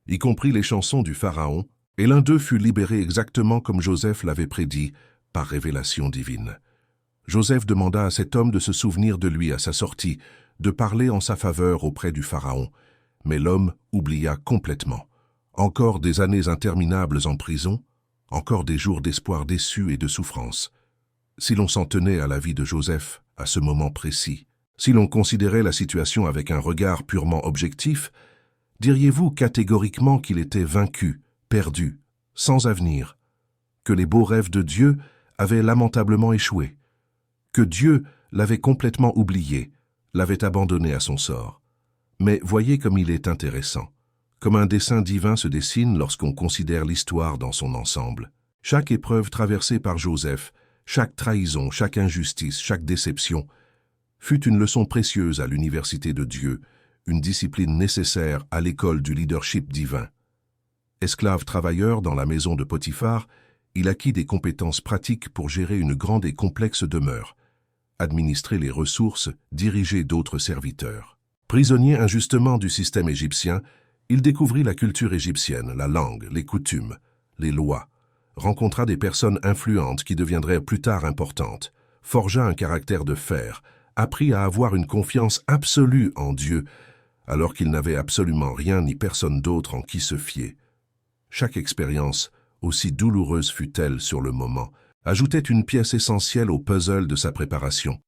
y compris les chansons du Pharaon, et l'un d'eux fut libéré exactement comme Joseph l'avait prédit, par révélation divine. Joseph demanda à cet homme de se souvenir de lui à sa sortie, de parler en sa faveur auprès du Pharaon, mais l'homme oublia complètement. Encore des années interminables en prison, encore des jours d'espoir déçus et de souffrance. Si l'on s'en tenait à la vie de Joseph, à ce moment précis, si l'on considérait la situation avec un regard purement objectif, diriez-vous catégoriquement qu'il était vaincu, perdu, sans avenir, que les beaux rêves de Dieu avaient lamentablement échoué, que Dieu l'avait complètement oublié, l'avait abandonné à son sort? Mais voyez comme il est intéressant, comme un dessein divin se dessine lorsqu'on considère l'histoire dans son ensemble. Chaque épreuve traversée par Joseph, chaque trahison, chaque injustice, chaque déception, fut une leçon précieuse à l'université de Dieu, une discipline nécessaire à l'école du leadership divin. Esclave travailleur dans la maison de Potiphar, il acquit des compétences pratiques pour gérer une grande et complexe demeure, administrer les ressources, diriger d'autres serviteurs. Prisonnier injustement du système égyptien, il découvrit la culture égyptienne, la langue, les coutumes, les lois, rencontra des personnes influentes qui deviendraient plus tard importantes, forgea un caractère de fer, apprit à avoir une confiance absolue en Dieu, alors qu'il n'avait absolument rien ni personne d'autre en qui se fier. Chaque expérience, aussi douloureuse fut-elle sur le moment, ajoutait une pièce essentielle au puzzle de sa préparation.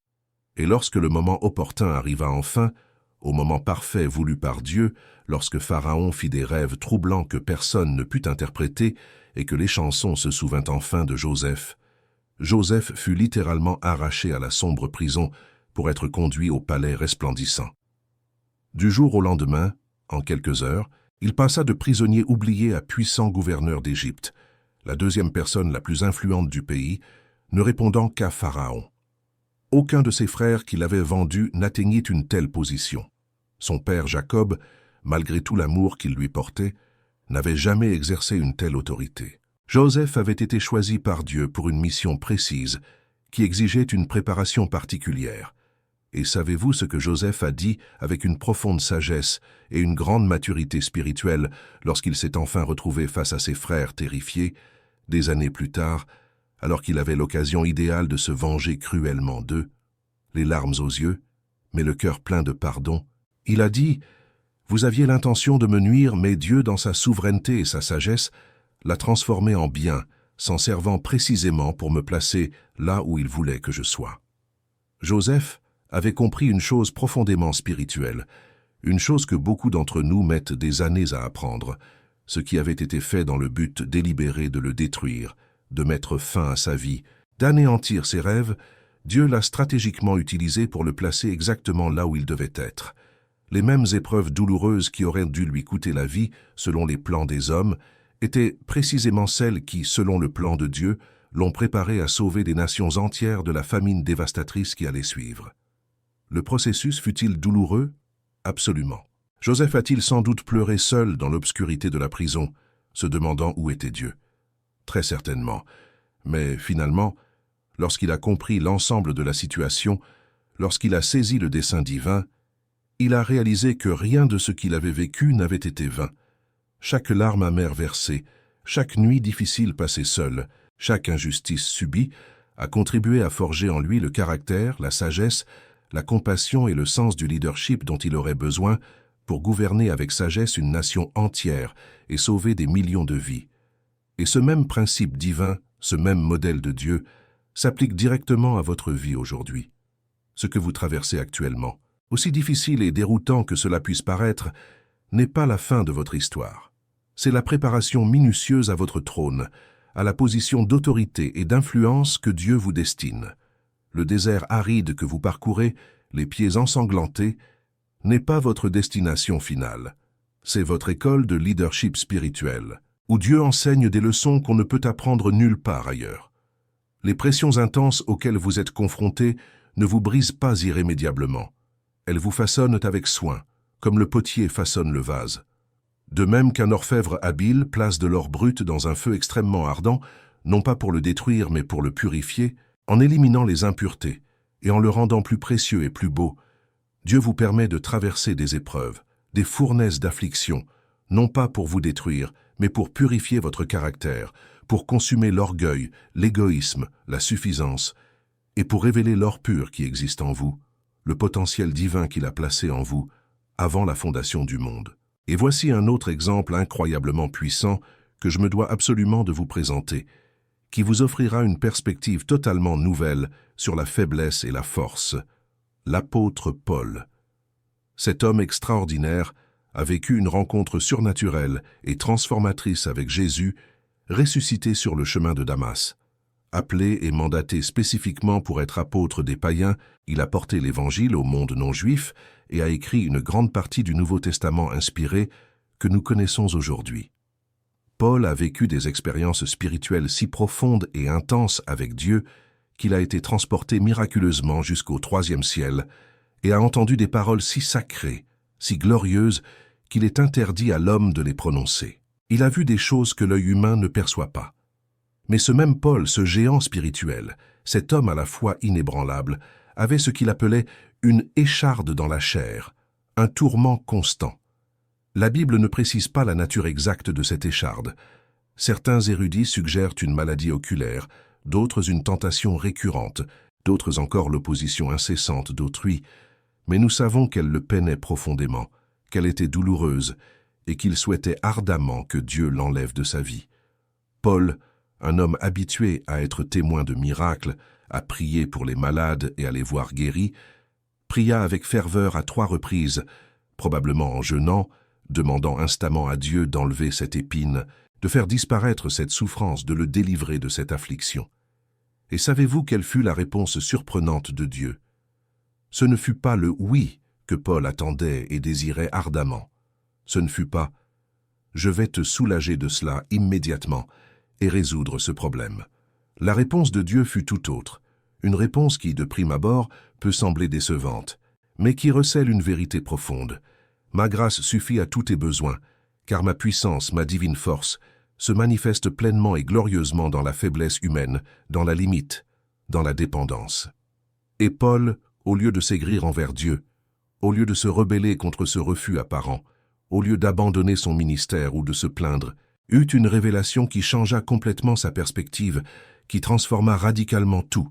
Et lorsque le moment opportun arriva enfin, au moment parfait voulu par Dieu, lorsque Pharaon fit des rêves troublants que personne ne put interpréter et que les chansons se souvint enfin de Joseph, Joseph fut littéralement arraché à la sombre prison pour être conduit au palais resplendissant. Du jour au lendemain, en quelques heures, il passa de prisonnier oublié à puissant gouverneur d'Égypte, la deuxième personne la plus influente du pays, ne répondant qu'à Pharaon. Aucun de ses frères qui l'avaient vendu n'atteignit une telle position. Son père Jacob, malgré tout l'amour qu'il lui portait, n'avait jamais exercé une telle autorité. Joseph avait été choisi par Dieu pour une mission précise qui exigeait une préparation particulière. Et savez-vous ce que Joseph a dit avec une profonde sagesse et une grande maturité spirituelle lorsqu'il s'est enfin retrouvé face à ses frères terrifiés, des années plus tard, alors qu'il avait l'occasion idéale de se venger cruellement d'eux, les larmes aux yeux, mais le cœur plein de pardon? Il a dit « Vous aviez l'intention de me nuire, mais Dieu, dans sa souveraineté et sa sagesse, l'a transformé en bien, s'en servant précisément pour me placer là où il voulait que je sois. » Joseph avait compris une chose profondément spirituelle, une chose que beaucoup d'entre nous mettent des années à apprendre, ce qui avait été fait dans le but délibéré de le détruire, de mettre fin à sa vie, d'anéantir ses rêves. Dieu l'a stratégiquement utilisé pour le placer exactement là où il devait être. Les mêmes épreuves douloureuses qui auraient dû lui coûter la vie, selon les plans des hommes, étaient précisément celles qui, selon le plan de Dieu, l'ont préparé à sauver des nations entières de la famine dévastatrice qui allait suivre. Le processus fut-il douloureux? Absolument. Joseph a-t-il sans doute pleuré seul dans l'obscurité de la prison, se demandant où était Dieu? Très certainement. Mais finalement, lorsqu'il a compris l'ensemble de la situation, lorsqu'il a saisi le dessein divin, il a réalisé que rien de ce qu'il avait vécu n'avait été vain. Chaque larme amère versée, chaque nuit difficile passée seule, chaque injustice subie a contribué à forger en lui le caractère, la sagesse, la compassion et le sens du leadership dont il aurait besoin pour gouverner avec sagesse une nation entière et sauver des millions de vies. Et ce même principe divin, ce même modèle de Dieu, s'applique directement à votre vie aujourd'hui. Ce que vous traversez actuellement, aussi difficile et déroutant que cela puisse paraître, n'est pas la fin de votre histoire. C'est la préparation minutieuse à votre trône, à la position d'autorité et d'influence que Dieu vous destine. Le désert aride que vous parcourez, les pieds ensanglantés, n'est pas votre destination finale. C'est votre école de leadership spirituel, où Dieu enseigne des leçons qu'on ne peut apprendre nulle part ailleurs. Les pressions intenses auxquelles vous êtes confrontés ne vous brisent pas irrémédiablement. Elles vous façonnent avec soin, comme le potier façonne le vase. De même qu'un orfèvre habile place de l'or brut dans un feu extrêmement ardent, non pas pour le détruire mais pour le purifier, en éliminant les impuretés et en le rendant plus précieux et plus beau, Dieu vous permet de traverser des épreuves, des fournaises d'affliction, non pas pour vous détruire, mais pour purifier votre caractère, pour consumer l'orgueil, l'égoïsme, la suffisance, et pour révéler l'or pur qui existe en vous, le potentiel divin qu'il a placé en vous avant la fondation du monde. Et voici un autre exemple incroyablement puissant que je me dois absolument de vous présenter, qui vous offrira une perspective totalement nouvelle sur la faiblesse et la force. L'apôtre Paul. Cet homme extraordinaire a vécu une rencontre surnaturelle et transformatrice avec Jésus, ressuscité sur le chemin de Damas. Appelé et mandaté spécifiquement pour être apôtre des païens, il a porté l'Évangile au monde non-juif et a écrit une grande partie du Nouveau Testament inspiré que nous connaissons aujourd'hui. Paul a vécu des expériences spirituelles si profondes et intenses avec Dieu qu'il a été transporté miraculeusement jusqu'au 3e ciel et a entendu des paroles si sacrées, si glorieuses, qu'il est interdit à l'homme de les prononcer. Il a vu des choses que l'œil humain ne perçoit pas. Mais ce même Paul, ce géant spirituel, cet homme à la foi inébranlable, avait ce qu'il appelait une écharde dans la chair, un tourment constant. La Bible ne précise pas la nature exacte de cette écharde. Certains érudits suggèrent une maladie oculaire, d'autres une tentation récurrente, d'autres encore l'opposition incessante d'autrui, mais nous savons qu'elle le peinait profondément, qu'elle était douloureuse, et qu'il souhaitait ardemment que Dieu l'enlève de sa vie. Paul, un homme habitué à être témoin de miracles, à prier pour les malades et à les voir guéris, pria avec ferveur à 3 reprises, probablement en jeûnant, demandant instamment à Dieu d'enlever cette épine, de faire disparaître cette souffrance, de le délivrer de cette affliction. Et savez-vous quelle fut la réponse surprenante de Dieu? Ce ne fut pas le « oui » que Paul attendait et désirait ardemment. Ce ne fut pas « je vais te soulager de cela immédiatement » et résoudre ce problème. La réponse de Dieu fut tout autre, une réponse qui, de prime abord, peut sembler décevante, mais qui recèle une vérité profonde. Ma grâce suffit à tous tes besoins, car ma puissance, ma divine force, se manifeste pleinement et glorieusement dans la faiblesse humaine, dans la limite, dans la dépendance. Et Paul, au lieu de s'aigrir envers Dieu, au lieu de se rebeller contre ce refus apparent, au lieu d'abandonner son ministère ou de se plaindre, eut une révélation qui changea complètement sa perspective, qui transforma radicalement tout.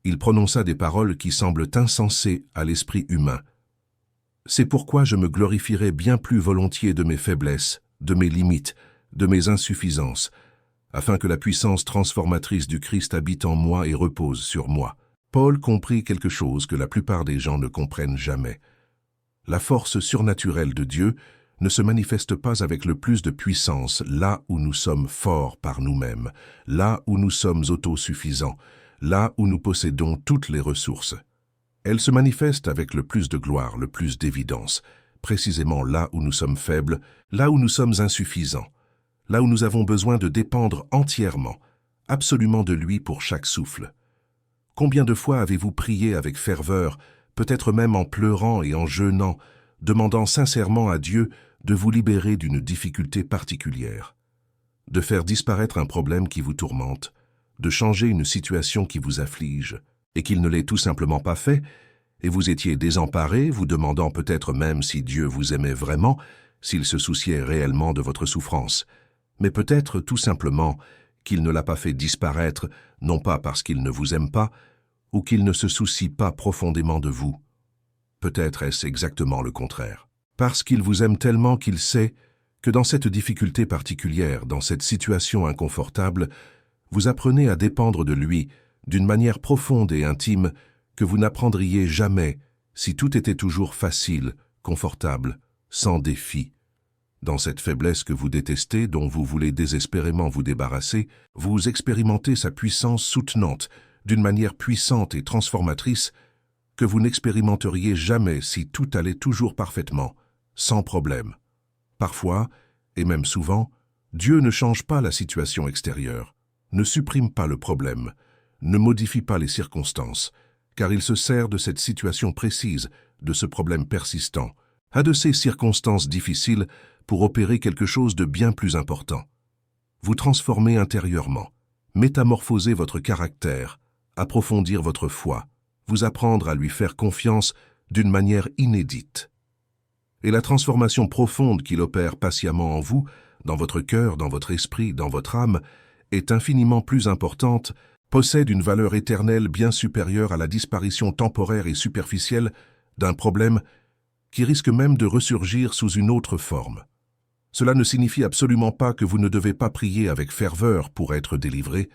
Il prononça des paroles qui semblent insensées à l'esprit humain. C'est pourquoi je me glorifierai bien plus volontiers de mes faiblesses, de mes limites, de mes insuffisances, afin que la puissance transformatrice du Christ habite en moi et repose sur moi. Paul comprit quelque chose que la plupart des gens ne comprennent jamais. La force surnaturelle de Dieu ne se manifeste pas avec le plus de puissance là où nous sommes forts par nous-mêmes, là où nous sommes autosuffisants, là où nous possédons toutes les ressources. Elle se manifeste avec le plus de gloire, le plus d'évidence, précisément là où nous sommes faibles, là où nous sommes insuffisants, là où nous avons besoin de dépendre entièrement, absolument de lui pour chaque souffle. Combien de fois avez-vous prié avec ferveur, peut-être même en pleurant et en jeûnant, demandant sincèrement à Dieu de vous libérer d'une difficulté particulière, de faire disparaître un problème qui vous tourmente, de changer une situation qui vous afflige, et qu'il ne l'ait tout simplement pas fait, et vous étiez désemparé, vous demandant peut-être même si Dieu vous aimait vraiment, s'il se souciait réellement de votre souffrance, mais peut-être tout simplement qu'il ne l'a pas fait disparaître, non pas parce qu'il ne vous aime pas, ou qu'il ne se soucie pas profondément de vous. Peut-être est-ce exactement le contraire. Parce qu'il vous aime tellement qu'il sait que dans cette difficulté particulière, dans cette situation inconfortable, vous apprenez à dépendre de lui d'une manière profonde et intime que vous n'apprendriez jamais si tout était toujours facile, confortable, sans défi. Dans cette faiblesse que vous détestez, dont vous voulez désespérément vous débarrasser, vous expérimentez sa puissance soutenante, d'une manière puissante et transformatrice, que vous n'expérimenteriez jamais si tout allait toujours parfaitement, sans problème. Parfois, et même souvent, Dieu ne change pas la situation extérieure, ne supprime pas le problème, ne modifie pas les circonstances, car il se sert de cette situation précise, de ce problème persistant, à de ces circonstances difficiles pour opérer quelque chose de bien plus important. Vous transformer intérieurement, métamorphoser votre caractère, approfondir votre foi, vous apprendre à lui faire confiance d'une manière inédite. Et la transformation profonde qu'il opère patiemment en vous, dans votre cœur, dans votre esprit, dans votre âme, est infiniment plus importante, possède une valeur éternelle bien supérieure à la disparition temporaire et superficielle d'un problème qui risque même de ressurgir sous une autre forme. Cela ne signifie absolument pas que vous ne devez pas prier avec ferveur pour être délivré,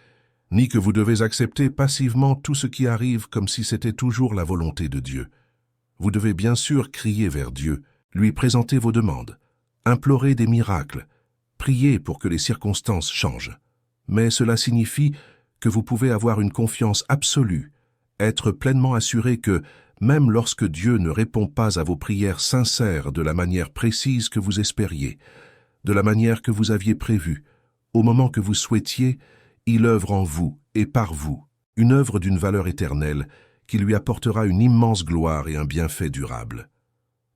ni que vous devez accepter passivement tout ce qui arrive comme si c'était toujours la volonté de Dieu. Vous devez bien sûr crier vers Dieu, lui présenter vos demandes, implorer des miracles, prier pour que les circonstances changent. Mais cela signifie que vous pouvez avoir une confiance absolue, être pleinement assuré que, même lorsque Dieu ne répond pas à vos prières sincères de la manière précise que vous espériez, de la manière que vous aviez prévue, au moment que vous souhaitiez, il œuvre en vous et par vous, une œuvre d'une valeur éternelle qui lui apportera une immense gloire et un bienfait durable.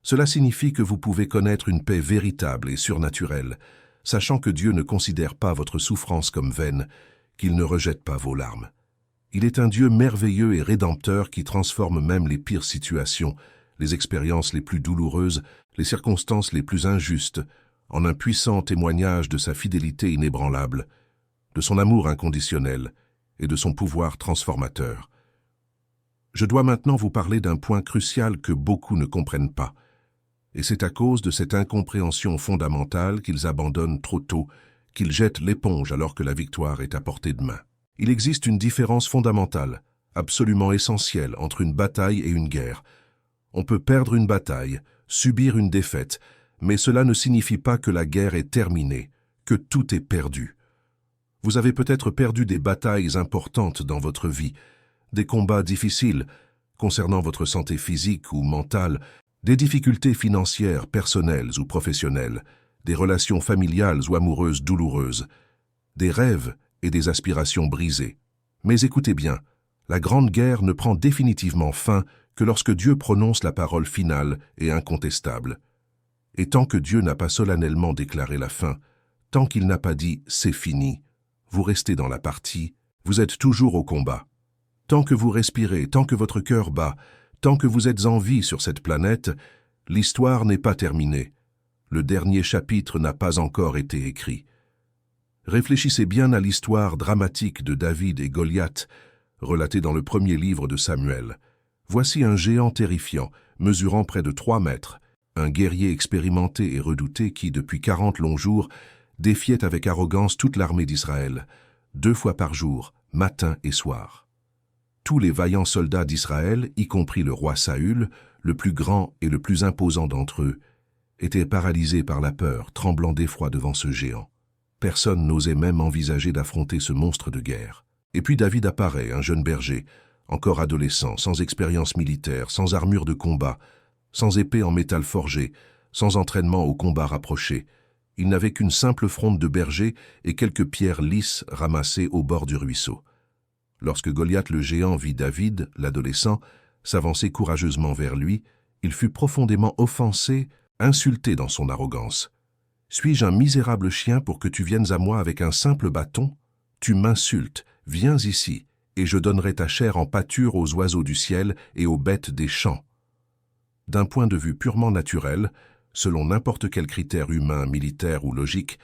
Cela signifie que vous pouvez connaître une paix véritable et surnaturelle, sachant que Dieu ne considère pas votre souffrance comme vaine, qu'il ne rejette pas vos larmes. Il est un Dieu merveilleux et rédempteur qui transforme même les pires situations, les expériences les plus douloureuses, les circonstances les plus injustes, en un puissant témoignage de sa fidélité inébranlable, de son amour inconditionnel et de son pouvoir transformateur. Je dois maintenant vous parler d'un point crucial que beaucoup ne comprennent pas, et c'est à cause de cette incompréhension fondamentale qu'ils abandonnent trop tôt, qu'ils jettent l'éponge alors que la victoire est à portée de main. Il existe une différence fondamentale, absolument essentielle, entre une bataille et une guerre. On peut perdre une bataille, subir une défaite, mais cela ne signifie pas que la guerre est terminée, que tout est perdu. Vous avez peut-être perdu des batailles importantes dans votre vie, des combats difficiles concernant votre santé physique ou mentale, des difficultés financières, personnelles ou professionnelles, des relations familiales ou amoureuses douloureuses, des rêves et des aspirations brisées. Mais écoutez bien, la Grande Guerre ne prend définitivement fin que lorsque Dieu prononce la parole finale et incontestable. Et tant que Dieu n'a pas solennellement déclaré la fin, tant qu'il n'a pas dit « c'est fini », vous restez dans la partie, vous êtes toujours au combat. Tant que vous respirez, tant que votre cœur bat, tant que vous êtes en vie sur cette planète, l'histoire n'est pas terminée. Le dernier chapitre n'a pas encore été écrit. Réfléchissez bien à l'histoire dramatique de David et Goliath, relatée dans le premier livre de Samuel. Voici un géant terrifiant, mesurant près de 3 mètres, un guerrier expérimenté et redouté qui, depuis 40 longs jours, défiait avec arrogance toute l'armée d'Israël, 2 fois par jour, matin et soir. Tous les vaillants soldats d'Israël, y compris le roi Saül, le plus grand et le plus imposant d'entre eux, étaient paralysés par la peur, tremblant d'effroi devant ce géant. Personne n'osait même envisager d'affronter ce monstre de guerre. Et puis David apparaît, un jeune berger, encore adolescent, sans expérience militaire, sans armure de combat, sans épée en métal forgé, sans entraînement au combat rapproché. Il n'avait qu'une simple fronde de berger et quelques pierres lisses ramassées au bord du ruisseau. Lorsque Goliath le géant vit David, l'adolescent, s'avancer courageusement vers lui, il fut profondément offensé, insulté dans son arrogance. « Suis-je un misérable chien pour que tu viennes à moi avec un simple bâton? Tu m'insultes, viens ici, et je donnerai ta chair en pâture aux oiseaux du ciel et aux bêtes des champs. » D'un point de vue purement naturel, selon n'importe quel critère humain, militaire ou logique,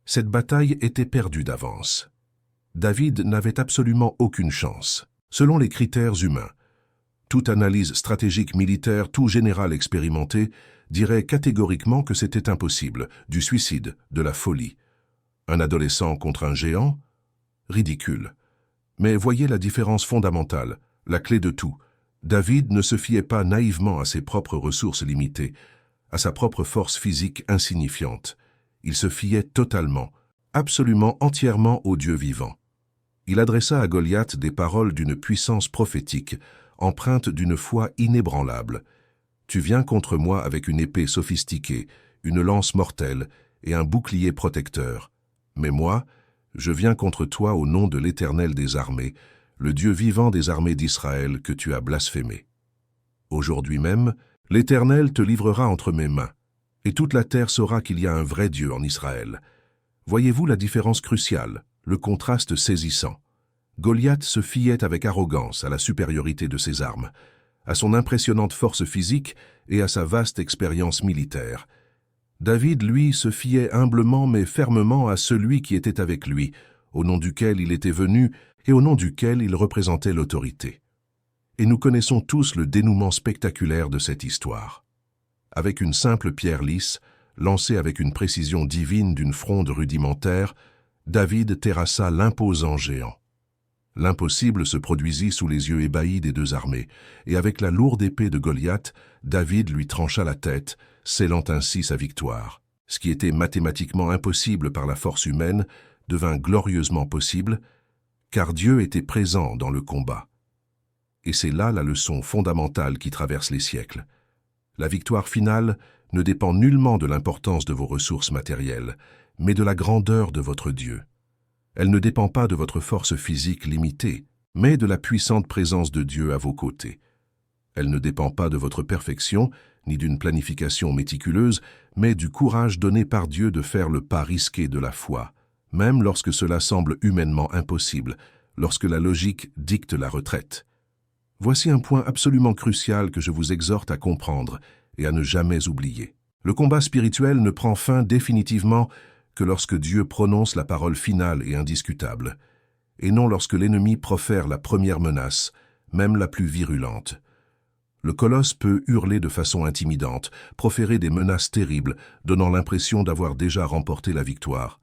cette bataille était perdue d'avance. David n'avait absolument aucune chance, selon les critères humains. Toute analyse stratégique militaire, tout général expérimenté, dirait catégoriquement que c'était impossible, du suicide, de la folie. Un adolescent contre un géant? Ridicule. Mais voyez la différence fondamentale, la clé de tout. David ne se fiait pas naïvement à ses propres ressources limitées, à sa propre force physique insignifiante. Il se fiait totalement, absolument entièrement au Dieu vivant. Il adressa à Goliath des paroles d'une puissance prophétique, empreintes d'une foi inébranlable. « Tu viens contre moi avec une épée sophistiquée, une lance mortelle et un bouclier protecteur. Mais moi, je viens contre toi au nom de l'Éternel des armées, le Dieu vivant des armées d'Israël que tu as blasphémé. Aujourd'hui même, l'Éternel te livrera entre mes mains, et toute la terre saura qu'il y a un vrai Dieu en Israël. » Voyez-vous la différence cruciale, le contraste saisissant? Goliath se fiait avec arrogance à la supériorité de ses armes, à son impressionnante force physique et à sa vaste expérience militaire. David, lui, se fiait humblement mais fermement à celui qui était avec lui, au nom duquel il était venu et au nom duquel il représentait l'autorité. Et nous connaissons tous le dénouement spectaculaire de cette histoire. Avec une simple pierre lisse, lancée avec une précision divine d'une fronde rudimentaire, David terrassa l'imposant géant. L'impossible se produisit sous les yeux ébahis des 2 armées, et avec la lourde épée de Goliath, David lui trancha la tête, scellant ainsi sa victoire. Ce qui était mathématiquement impossible par la force humaine devint glorieusement possible, car Dieu était présent dans le combat. Et c'est là la leçon fondamentale qui traverse les siècles. La victoire finale ne dépend nullement de l'importance de vos ressources matérielles, mais de la grandeur de votre Dieu. Elle ne dépend pas de votre force physique limitée, mais de la puissante présence de Dieu à vos côtés. Elle ne dépend pas de votre perfection, ni d'une planification méticuleuse, mais du courage donné par Dieu de faire le pas risqué de la foi, même lorsque cela semble humainement impossible, lorsque la logique dicte la retraite. Voici un point absolument crucial que je vous exhorte à comprendre et à ne jamais oublier. Le combat spirituel ne prend fin définitivement que lorsque Dieu prononce la parole finale et indiscutable, et non lorsque l'ennemi profère la première menace, même la plus virulente. Le colosse peut hurler de façon intimidante, proférer des menaces terribles, donnant l'impression d'avoir déjà remporté la victoire.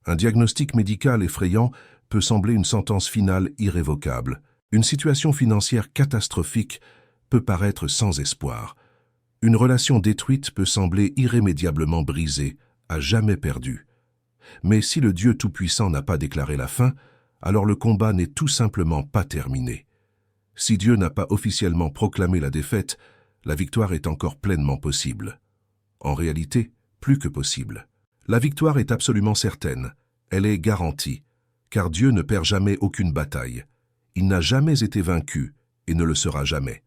Un diagnostic médical effrayant peut sembler une sentence finale irrévocable. Une situation financière catastrophique peut paraître sans espoir. Une relation détruite peut sembler irrémédiablement brisée, à jamais perdue. Mais si le Dieu Tout-Puissant n'a pas déclaré la fin, alors le combat n'est tout simplement pas terminé. Si Dieu n'a pas officiellement proclamé la défaite, la victoire est encore pleinement possible. En réalité, plus que possible. La victoire est absolument certaine, elle est garantie, car Dieu ne perd jamais aucune bataille. Il n'a jamais été vaincu et ne le sera jamais.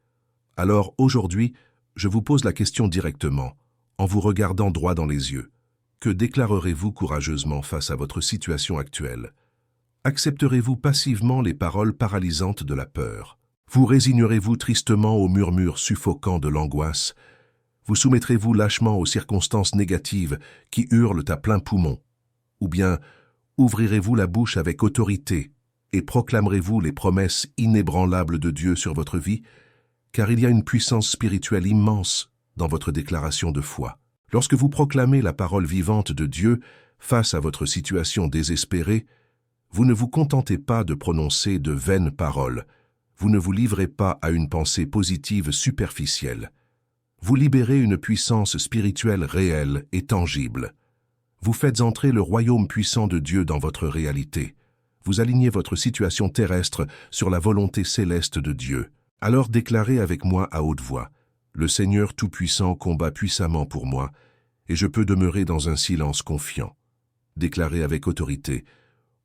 Alors aujourd'hui, je vous pose la question directement, en vous regardant droit dans les yeux. Que déclarerez-vous courageusement face à votre situation actuelle? Accepterez-vous passivement les paroles paralysantes de la peur? Vous résignerez-vous tristement aux murmures suffocants de l'angoisse? Vous soumettrez-vous lâchement aux circonstances négatives qui hurlent à plein poumon? Ou bien ouvrirez-vous la bouche avec autorité et proclamerez-vous les promesses inébranlables de Dieu sur votre vie? Car il y a une puissance spirituelle immense dans votre déclaration de foi. Lorsque vous proclamez la parole vivante de Dieu face à votre situation désespérée, vous ne vous contentez pas de prononcer de vaines paroles, vous ne vous livrez pas à une pensée positive superficielle. Vous libérez une puissance spirituelle réelle et tangible. Vous faites entrer le royaume puissant de Dieu dans votre réalité. Vous alignez votre situation terrestre sur la volonté céleste de Dieu. Alors déclarez avec moi à haute voix: le Seigneur Tout-Puissant combat puissamment pour moi, et je peux demeurer dans un silence confiant. Déclarez avec autorité: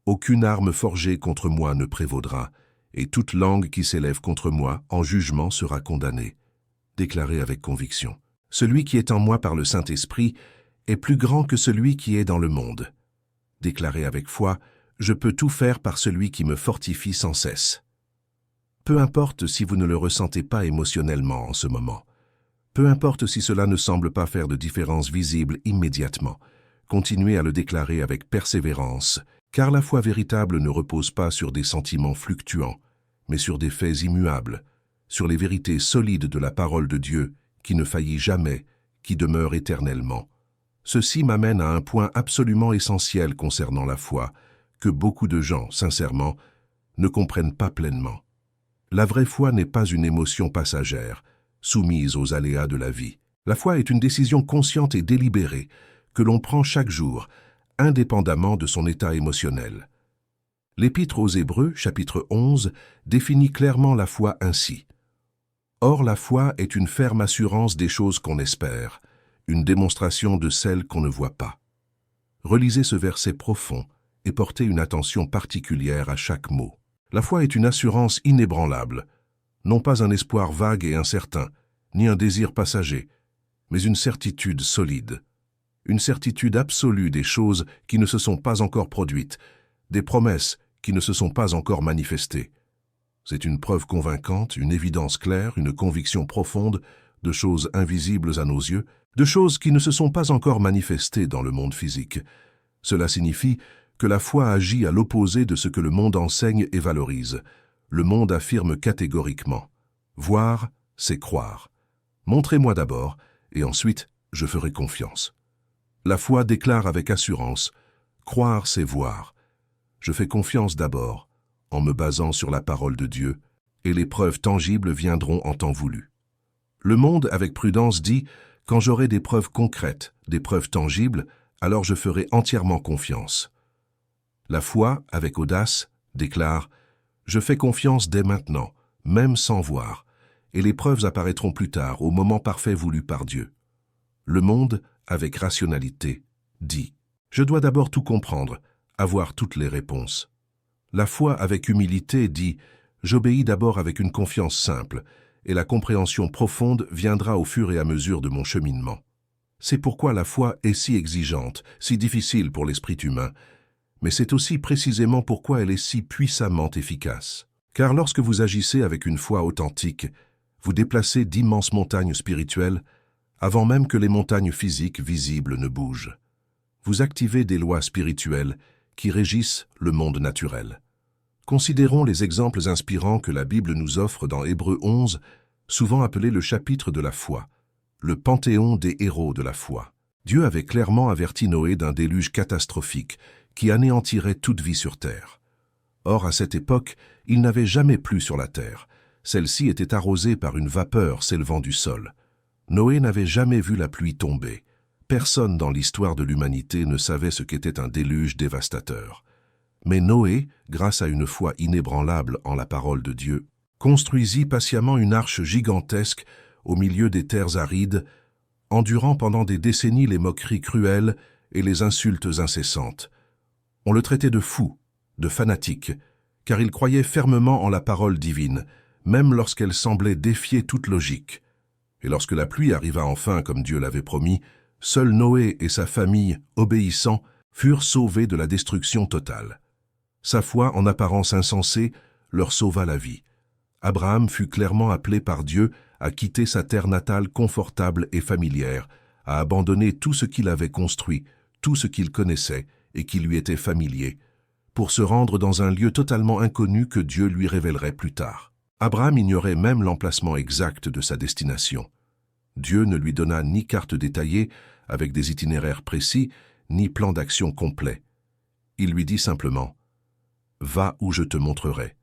aucune arme forgée contre moi ne prévaudra, et toute langue qui s'élève contre moi en jugement sera condamnée. Déclarez avec conviction: celui qui est en moi par le Saint-Esprit est plus grand que celui qui est dans le monde. Déclarez avec foi: je peux tout faire par celui qui me fortifie sans cesse. Peu importe si vous ne le ressentez pas émotionnellement en ce moment. Peu importe si cela ne semble pas faire de différence visible immédiatement. Continuez à le déclarer avec persévérance, car la foi véritable ne repose pas sur des sentiments fluctuants, mais sur des faits immuables, sur les vérités solides de la parole de Dieu, qui ne faillit jamais, qui demeure éternellement. Ceci m'amène à un point absolument essentiel concernant la foi, que beaucoup de gens, sincèrement, ne comprennent pas pleinement. La vraie foi n'est pas une émotion passagère, soumise aux aléas de la vie. La foi est une décision consciente et délibérée, que l'on prend chaque jour, indépendamment de son état émotionnel. L'Épître aux Hébreux, chapitre 11, définit clairement la foi ainsi. Or la foi est une ferme assurance des choses qu'on espère, une démonstration de celles qu'on ne voit pas. Relisez ce verset profond et portez une attention particulière à chaque mot. La foi est une assurance inébranlable, non pas un espoir vague et incertain, ni un désir passager, mais une certitude solide. Une certitude absolue des choses qui ne se sont pas encore produites, des promesses qui ne se sont pas encore manifestées. C'est une preuve convaincante, une évidence claire, une conviction profonde de choses invisibles à nos yeux, de choses qui ne se sont pas encore manifestées dans le monde physique. Cela signifie que la foi agit à l'opposé de ce que le monde enseigne et valorise. Le monde affirme catégoriquement: voir, c'est croire. Montrez-moi d'abord, et ensuite je ferai confiance. La foi déclare avec assurance: croire, c'est voir. Je fais confiance d'abord, en me basant sur la parole de Dieu, et les preuves tangibles viendront en temps voulu. Le monde, avec prudence, dit: quand j'aurai des preuves concrètes, des preuves tangibles, alors je ferai entièrement confiance. La foi, avec audace, déclare: je fais confiance dès maintenant, même sans voir, et les preuves apparaîtront plus tard, au moment parfait voulu par Dieu. Le monde, avec rationalité, dit: je dois d'abord tout comprendre, avoir toutes les réponses. La foi, avec humilité, dit: j'obéis d'abord avec une confiance simple, et la compréhension profonde viendra au fur et à mesure de mon cheminement. C'est pourquoi la foi est si exigeante, si difficile pour l'esprit humain, mais c'est aussi précisément pourquoi elle est si puissamment efficace. Car lorsque vous agissez avec une foi authentique, vous déplacez d'immenses montagnes spirituelles avant même que les montagnes physiques visibles ne bougent. Vous activez des lois spirituelles qui régissent le monde naturel. Considérons les exemples inspirants que la Bible nous offre dans Hébreux 11, souvent appelé le chapitre de la foi, le panthéon des héros de la foi. Dieu avait clairement averti Noé d'un déluge catastrophique qui anéantirait toute vie sur terre. Or, à cette époque, il n'avait jamais plu sur la terre. Celle-ci était arrosée par une vapeur s'élevant du sol. Noé n'avait jamais vu la pluie tomber. Personne dans l'histoire de l'humanité ne savait ce qu'était un déluge dévastateur. Mais Noé, grâce à une foi inébranlable en la parole de Dieu, construisit patiemment une arche gigantesque au milieu des terres arides, endurant pendant des décennies les moqueries cruelles et les insultes incessantes. On le traitait de fou, de fanatique, car il croyait fermement en la parole divine, même lorsqu'elle semblait défier toute logique. Et lorsque la pluie arriva enfin comme Dieu l'avait promis, seul Noé et sa famille, obéissants, furent sauvés de la destruction totale. Sa foi, en apparence insensée, leur sauva la vie. Abraham fut clairement appelé par Dieu à quitter sa terre natale confortable et familière, à abandonner tout ce qu'il avait construit, tout ce qu'il connaissait et qui lui était familier, pour se rendre dans un lieu totalement inconnu que Dieu lui révélerait plus tard. Abraham ignorait même l'emplacement exact de sa destination. Dieu ne lui donna ni carte détaillée, avec des itinéraires précis, ni plan d'action complet. Il lui dit simplement « Va où je te montrerai ».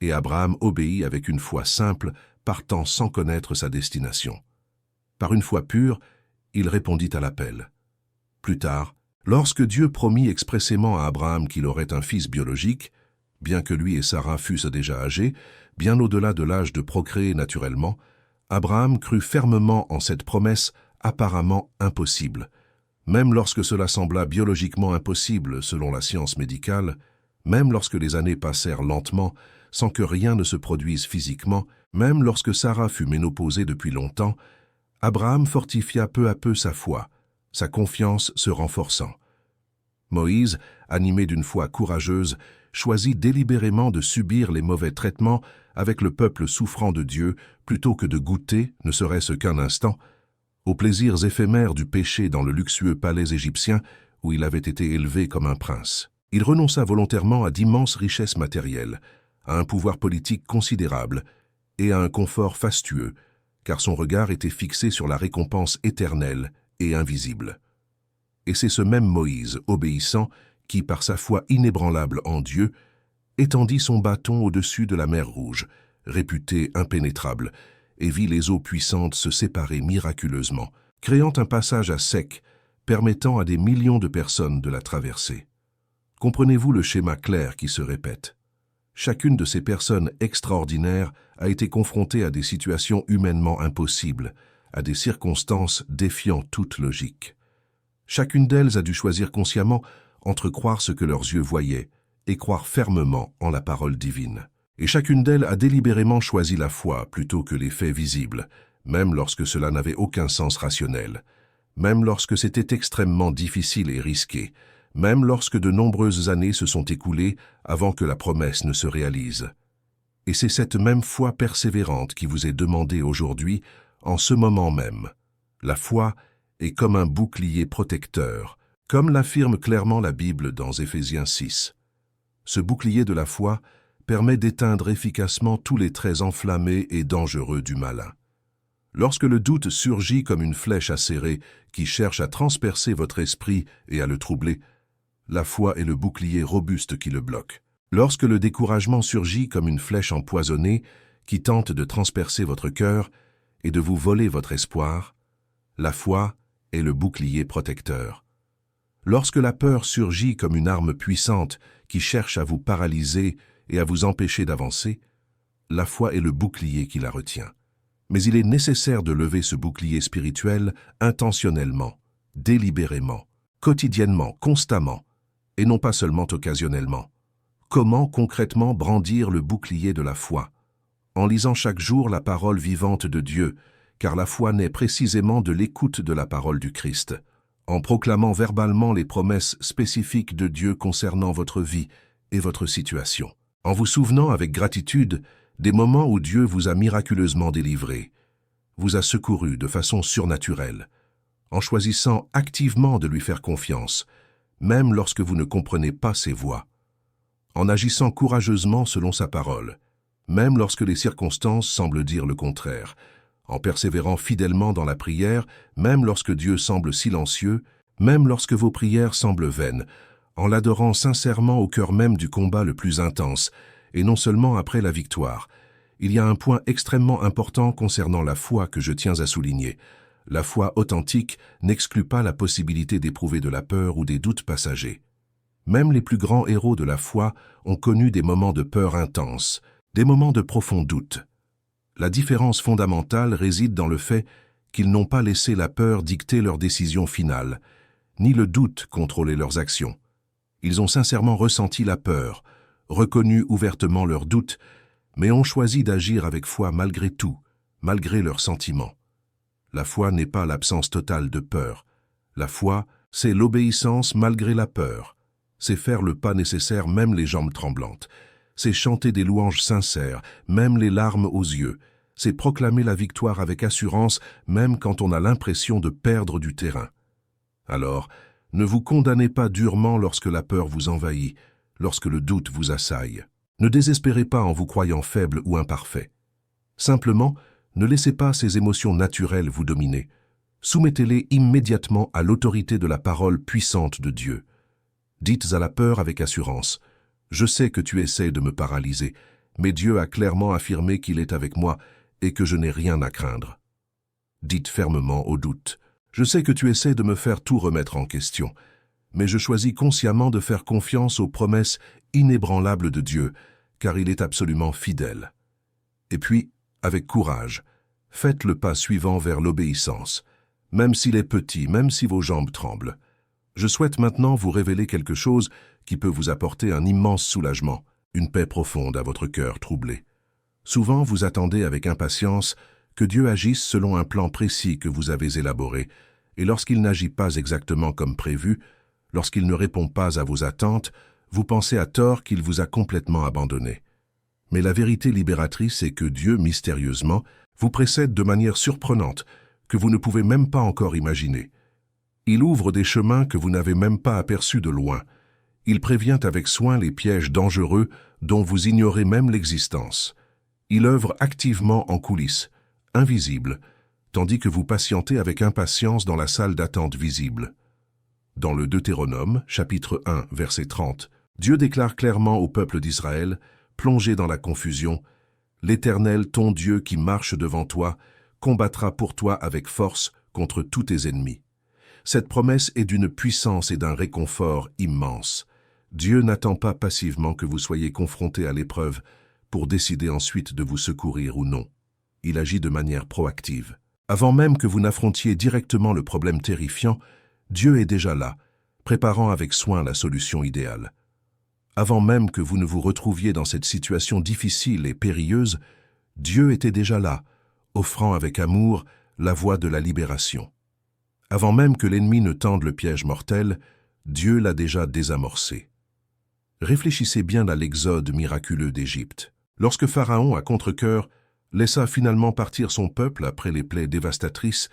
Et Abraham obéit avec une foi simple, partant sans connaître sa destination. Par une foi pure, il répondit à l'appel. Plus tard, lorsque Dieu promit expressément à Abraham qu'il aurait un fils biologique, bien que lui et Sarah fussent déjà âgés, bien au-delà de l'âge de procréer naturellement, Abraham crut fermement en cette promesse apparemment impossible. Même lorsque cela sembla biologiquement impossible selon la science médicale, même lorsque les années passèrent lentement, sans que rien ne se produise physiquement, même lorsque Sarah fut ménopausée depuis longtemps, Abraham fortifia peu à peu sa foi, sa confiance se renforçant. Moïse, animé d'une foi courageuse, choisit délibérément de subir les mauvais traitements avec le peuple souffrant de Dieu plutôt que de goûter, ne serait-ce qu'un instant, aux plaisirs éphémères du péché dans le luxueux palais égyptien où il avait été élevé comme un prince. Il renonça volontairement à d'immenses richesses matérielles, à un pouvoir politique considérable et à un confort fastueux, car son regard était fixé sur la récompense éternelle et invisible. Et c'est ce même Moïse, obéissant, qui, par sa foi inébranlable en Dieu, étendit son bâton au-dessus de la mer Rouge, réputée impénétrable, et vit les eaux puissantes se séparer miraculeusement, créant un passage à sec, permettant à des millions de personnes de la traverser. Comprenez-vous le schéma clair qui se répète? Chacune de ces personnes extraordinaires a été confrontée à des situations humainement impossibles, à des circonstances défiant toute logique. Chacune d'elles a dû choisir consciemment entre croire ce que leurs yeux voyaient et croire fermement en la parole divine. Et chacune d'elles a délibérément choisi la foi plutôt que les faits visibles, même lorsque cela n'avait aucun sens rationnel, même lorsque c'était extrêmement difficile et risqué, même lorsque de nombreuses années se sont écoulées avant que la promesse ne se réalise. Et c'est cette même foi persévérante qui vous est demandée aujourd'hui, en ce moment même. La foi est comme un bouclier protecteur, comme l'affirme clairement la Bible dans Éphésiens 6. Ce bouclier de la foi permet d'éteindre efficacement tous les traits enflammés et dangereux du malin. Lorsque le doute surgit comme une flèche acérée qui cherche à transpercer votre esprit et à le troubler, la foi est le bouclier robuste qui le bloque. Lorsque le découragement surgit comme une flèche empoisonnée qui tente de transpercer votre cœur et de vous voler votre espoir, la foi est le bouclier protecteur. Lorsque la peur surgit comme une arme puissante qui cherche à vous paralyser et à vous empêcher d'avancer, la foi est le bouclier qui la retient. Mais il est nécessaire de lever ce bouclier spirituel intentionnellement, délibérément, quotidiennement, constamment, et non pas seulement occasionnellement. Comment concrètement brandir le bouclier de la foi? En lisant chaque jour la parole vivante de Dieu, car la foi naît précisément de l'écoute de la parole du Christ, en proclamant verbalement les promesses spécifiques de Dieu concernant votre vie et votre situation, en vous souvenant avec gratitude des moments où Dieu vous a miraculeusement délivré, vous a secouru de façon surnaturelle, en choisissant activement de lui faire confiance, même lorsque vous ne comprenez pas ses voies, en agissant courageusement selon sa parole, même lorsque les circonstances semblent dire le contraire, en persévérant fidèlement dans la prière, même lorsque Dieu semble silencieux, même lorsque vos prières semblent vaines, en l'adorant sincèrement au cœur même du combat le plus intense, et non seulement après la victoire. Il y a un point extrêmement important concernant la foi que je tiens à souligner. La foi authentique n'exclut pas la possibilité d'éprouver de la peur ou des doutes passagers. Même les plus grands héros de la foi ont connu des moments de peur intense, des moments de profond doute. La différence fondamentale réside dans le fait qu'ils n'ont pas laissé la peur dicter leur décision finale, ni le doute contrôler leurs actions. Ils ont sincèrement ressenti la peur, reconnu ouvertement leurs doutes, mais ont choisi d'agir avec foi malgré tout, malgré leurs sentiments. La foi n'est pas l'absence totale de peur. La foi, c'est l'obéissance malgré la peur. C'est faire le pas nécessaire même les jambes tremblantes. C'est chanter des louanges sincères, même les larmes aux yeux. C'est proclamer la victoire avec assurance, même quand on a l'impression de perdre du terrain. Alors, ne vous condamnez pas durement lorsque la peur vous envahit, lorsque le doute vous assaille. Ne désespérez pas en vous croyant faible ou imparfait. Simplement, ne laissez pas ces émotions naturelles vous dominer. Soumettez-les immédiatement à l'autorité de la parole puissante de Dieu. Dites à la peur avec assurance, « Je sais que tu essaies de me paralyser, mais Dieu a clairement affirmé qu'il est avec moi et que je n'ai rien à craindre. » Dites fermement au doute, « Je sais que tu essaies de me faire tout remettre en question, mais je choisis consciemment de faire confiance aux promesses inébranlables de Dieu, car il est absolument fidèle. » Et puis, avec courage, faites le pas suivant vers l'obéissance, même s'il est petit, même si vos jambes tremblent. Je souhaite maintenant vous révéler quelque chose qui peut vous apporter un immense soulagement, une paix profonde à votre cœur troublé. Souvent, vous attendez avec impatience que Dieu agisse selon un plan précis que vous avez élaboré, et lorsqu'il n'agit pas exactement comme prévu, lorsqu'il ne répond pas à vos attentes, vous pensez à tort qu'il vous a complètement abandonné. Mais la vérité libératrice est que Dieu, mystérieusement, vous précède de manière surprenante, que vous ne pouvez même pas encore imaginer. Il ouvre des chemins que vous n'avez même pas aperçus de loin. Il prévient avec soin les pièges dangereux dont vous ignorez même l'existence. Il œuvre activement en coulisses, invisible, tandis que vous patientez avec impatience dans la salle d'attente visible. Dans le Deutéronome, chapitre 1, verset 30, Dieu déclare clairement au peuple d'Israël, plongé dans la confusion, « L'Éternel, ton Dieu qui marche devant toi, combattra pour toi avec force contre tous tes ennemis. » Cette promesse est d'une puissance et d'un réconfort immense. Dieu n'attend pas passivement que vous soyez confrontés à l'épreuve pour décider ensuite de vous secourir ou non. Il agit de manière proactive. Avant même que vous n'affrontiez directement le problème terrifiant, Dieu est déjà là, préparant avec soin la solution idéale. Avant même que vous ne vous retrouviez dans cette situation difficile et périlleuse, Dieu était déjà là, offrant avec amour la voie de la libération. Avant même que l'ennemi ne tende le piège mortel, Dieu l'a déjà désamorcé. Réfléchissez bien à l'exode miraculeux d'Égypte. Lorsque Pharaon, à contre-cœur, laissa finalement partir son peuple après les plaies dévastatrices,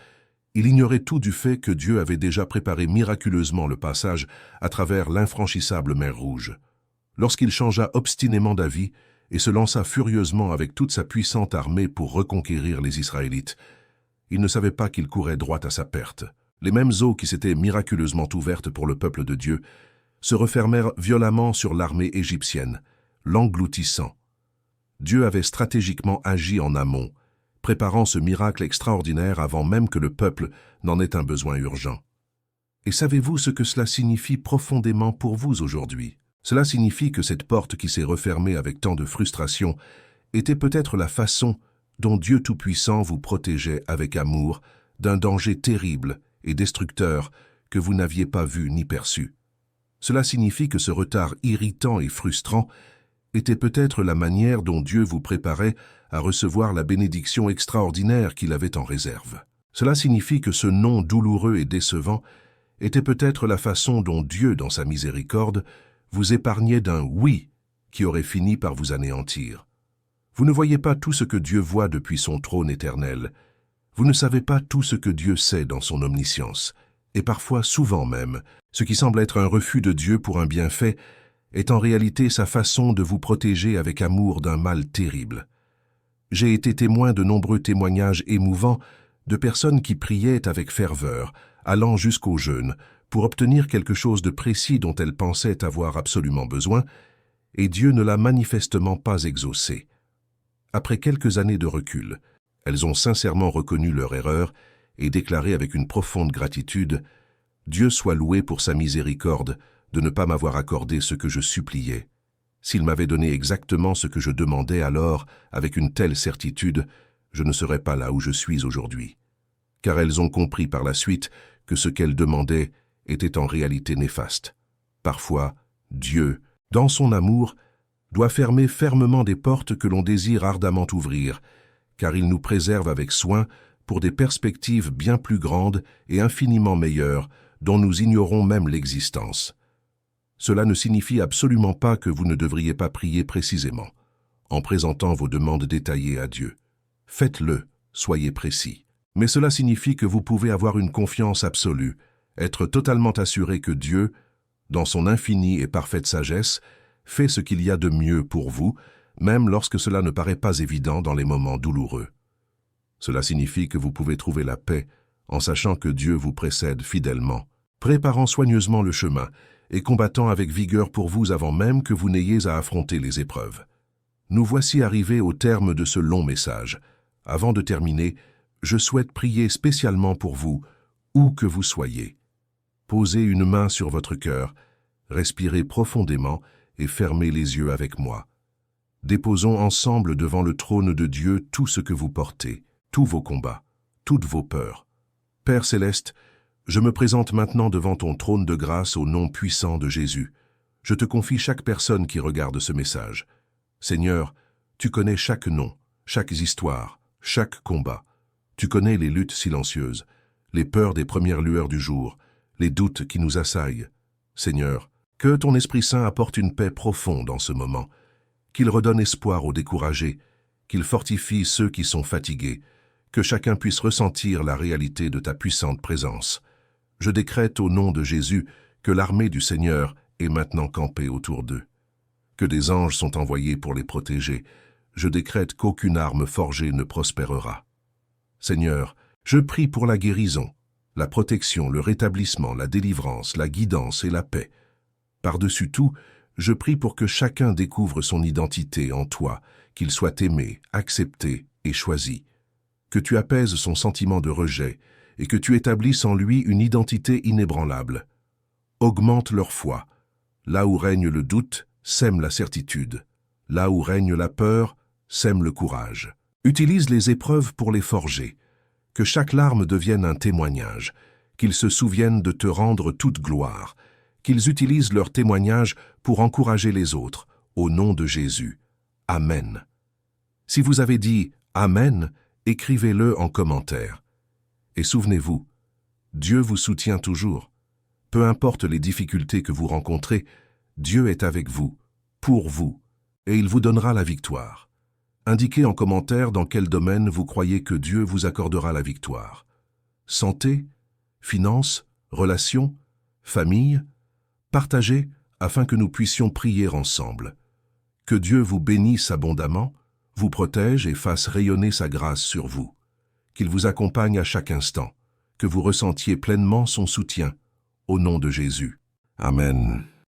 il ignorait tout du fait que Dieu avait déjà préparé miraculeusement le passage à travers l'infranchissable mer Rouge. Lorsqu'il changea obstinément d'avis et se lança furieusement avec toute sa puissante armée pour reconquérir les Israélites, il ne savait pas qu'il courait droit à sa perte. Les mêmes eaux qui s'étaient miraculeusement ouvertes pour le peuple de Dieu se refermèrent violemment sur l'armée égyptienne, l'engloutissant. Dieu avait stratégiquement agi en amont, préparant ce miracle extraordinaire avant même que le peuple n'en ait un besoin urgent. Et savez-vous ce que cela signifie profondément pour vous aujourd'hui? Cela signifie que cette porte qui s'est refermée avec tant de frustration était peut-être la façon dont Dieu Tout-Puissant vous protégeait avec amour d'un danger terrible et destructeur que vous n'aviez pas vu ni perçu. Cela signifie que ce retard irritant et frustrant était peut-être la manière dont Dieu vous préparait à recevoir la bénédiction extraordinaire qu'il avait en réserve. Cela signifie que ce non douloureux et décevant était peut-être la façon dont Dieu, dans sa miséricorde, vous épargnait d'un « oui » qui aurait fini par vous anéantir. Vous ne voyez pas tout ce que Dieu voit depuis son trône éternel. Vous ne savez pas tout ce que Dieu sait dans son omniscience. Et parfois, souvent même, ce qui semble être un refus de Dieu pour un bienfait est en réalité sa façon de vous protéger avec amour d'un mal terrible. J'ai été témoin de nombreux témoignages émouvants de personnes qui priaient avec ferveur, allant jusqu'au jeûne, pour obtenir quelque chose de précis dont elles pensaient avoir absolument besoin, et Dieu ne l'a manifestement pas exaucé. Après quelques années de recul, elles ont sincèrement reconnu leur erreur et déclaré avec une profonde gratitude « Dieu soit loué pour sa miséricorde de ne pas m'avoir accordé ce que je suppliais. S'il m'avait donné exactement ce que je demandais alors, avec une telle certitude, je ne serais pas là où je suis aujourd'hui. » Car elles ont compris par la suite que ce qu'elles demandaient était en réalité néfaste. Parfois, Dieu, dans son amour, doit fermer fermement des portes que l'on désire ardemment ouvrir, car il nous préserve avec soin pour des perspectives bien plus grandes et infiniment meilleures dont nous ignorons même l'existence. Cela ne signifie absolument pas que vous ne devriez pas prier précisément, en présentant vos demandes détaillées à Dieu. Faites-le, soyez précis. Mais cela signifie que vous pouvez avoir une confiance absolue, être totalement assuré que Dieu, dans son infinie et parfaite sagesse, fait ce qu'il y a de mieux pour vous, même lorsque cela ne paraît pas évident dans les moments douloureux. Cela signifie que vous pouvez trouver la paix en sachant que Dieu vous précède fidèlement, préparant soigneusement le chemin et combattant avec vigueur pour vous avant même que vous n'ayez à affronter les épreuves. Nous voici arrivés au terme de ce long message. Avant de terminer, je souhaite prier spécialement pour vous, où que vous soyez. Posez une main sur votre cœur, respirez profondément et fermez les yeux avec moi. Déposons ensemble devant le trône de Dieu tout ce que vous portez, tous vos combats, toutes vos peurs. Père céleste, je me présente maintenant devant ton trône de grâce au nom puissant de Jésus. Je te confie chaque personne qui regarde ce message. Seigneur, tu connais chaque nom, chaque histoire, chaque combat. Tu connais les luttes silencieuses, les peurs des premières lueurs du jour, les doutes qui nous assaillent. Seigneur, que ton Esprit Saint apporte une paix profonde en ce moment, qu'il redonne espoir aux découragés, qu'il fortifie ceux qui sont fatigués, que chacun puisse ressentir la réalité de ta puissante présence. Je décrète au nom de Jésus que l'armée du Seigneur est maintenant campée autour d'eux, que des anges sont envoyés pour les protéger. Je décrète qu'aucune arme forgée ne prospérera. Seigneur, je prie pour la guérison, la protection, le rétablissement, la délivrance, la guidance et la paix. Par-dessus tout, je prie pour que chacun découvre son identité en toi, qu'il soit aimé, accepté et choisi, que tu apaises son sentiment de rejet et que tu établisses en lui une identité inébranlable. Augmente leur foi. Là où règne le doute, sème la certitude. Là où règne la peur, sème le courage. Utilise les épreuves pour les forger. Que chaque larme devienne un témoignage, qu'ils se souviennent de te rendre toute gloire, qu'ils utilisent leur témoignage pour encourager les autres, au nom de Jésus. Amen. Si vous avez dit « Amen », écrivez-le en commentaire. Et souvenez-vous, Dieu vous soutient toujours. Peu importe les difficultés que vous rencontrez, Dieu est avec vous, pour vous, et il vous donnera la victoire. Indiquez en commentaire dans quel domaine vous croyez que Dieu vous accordera la victoire. Santé, finances, relations, famille, partagez afin que nous puissions prier ensemble. Que Dieu vous bénisse abondamment, vous protège et fasse rayonner sa grâce sur vous. Qu'il vous accompagne à chaque instant, que vous ressentiez pleinement son soutien, au nom de Jésus. Amen.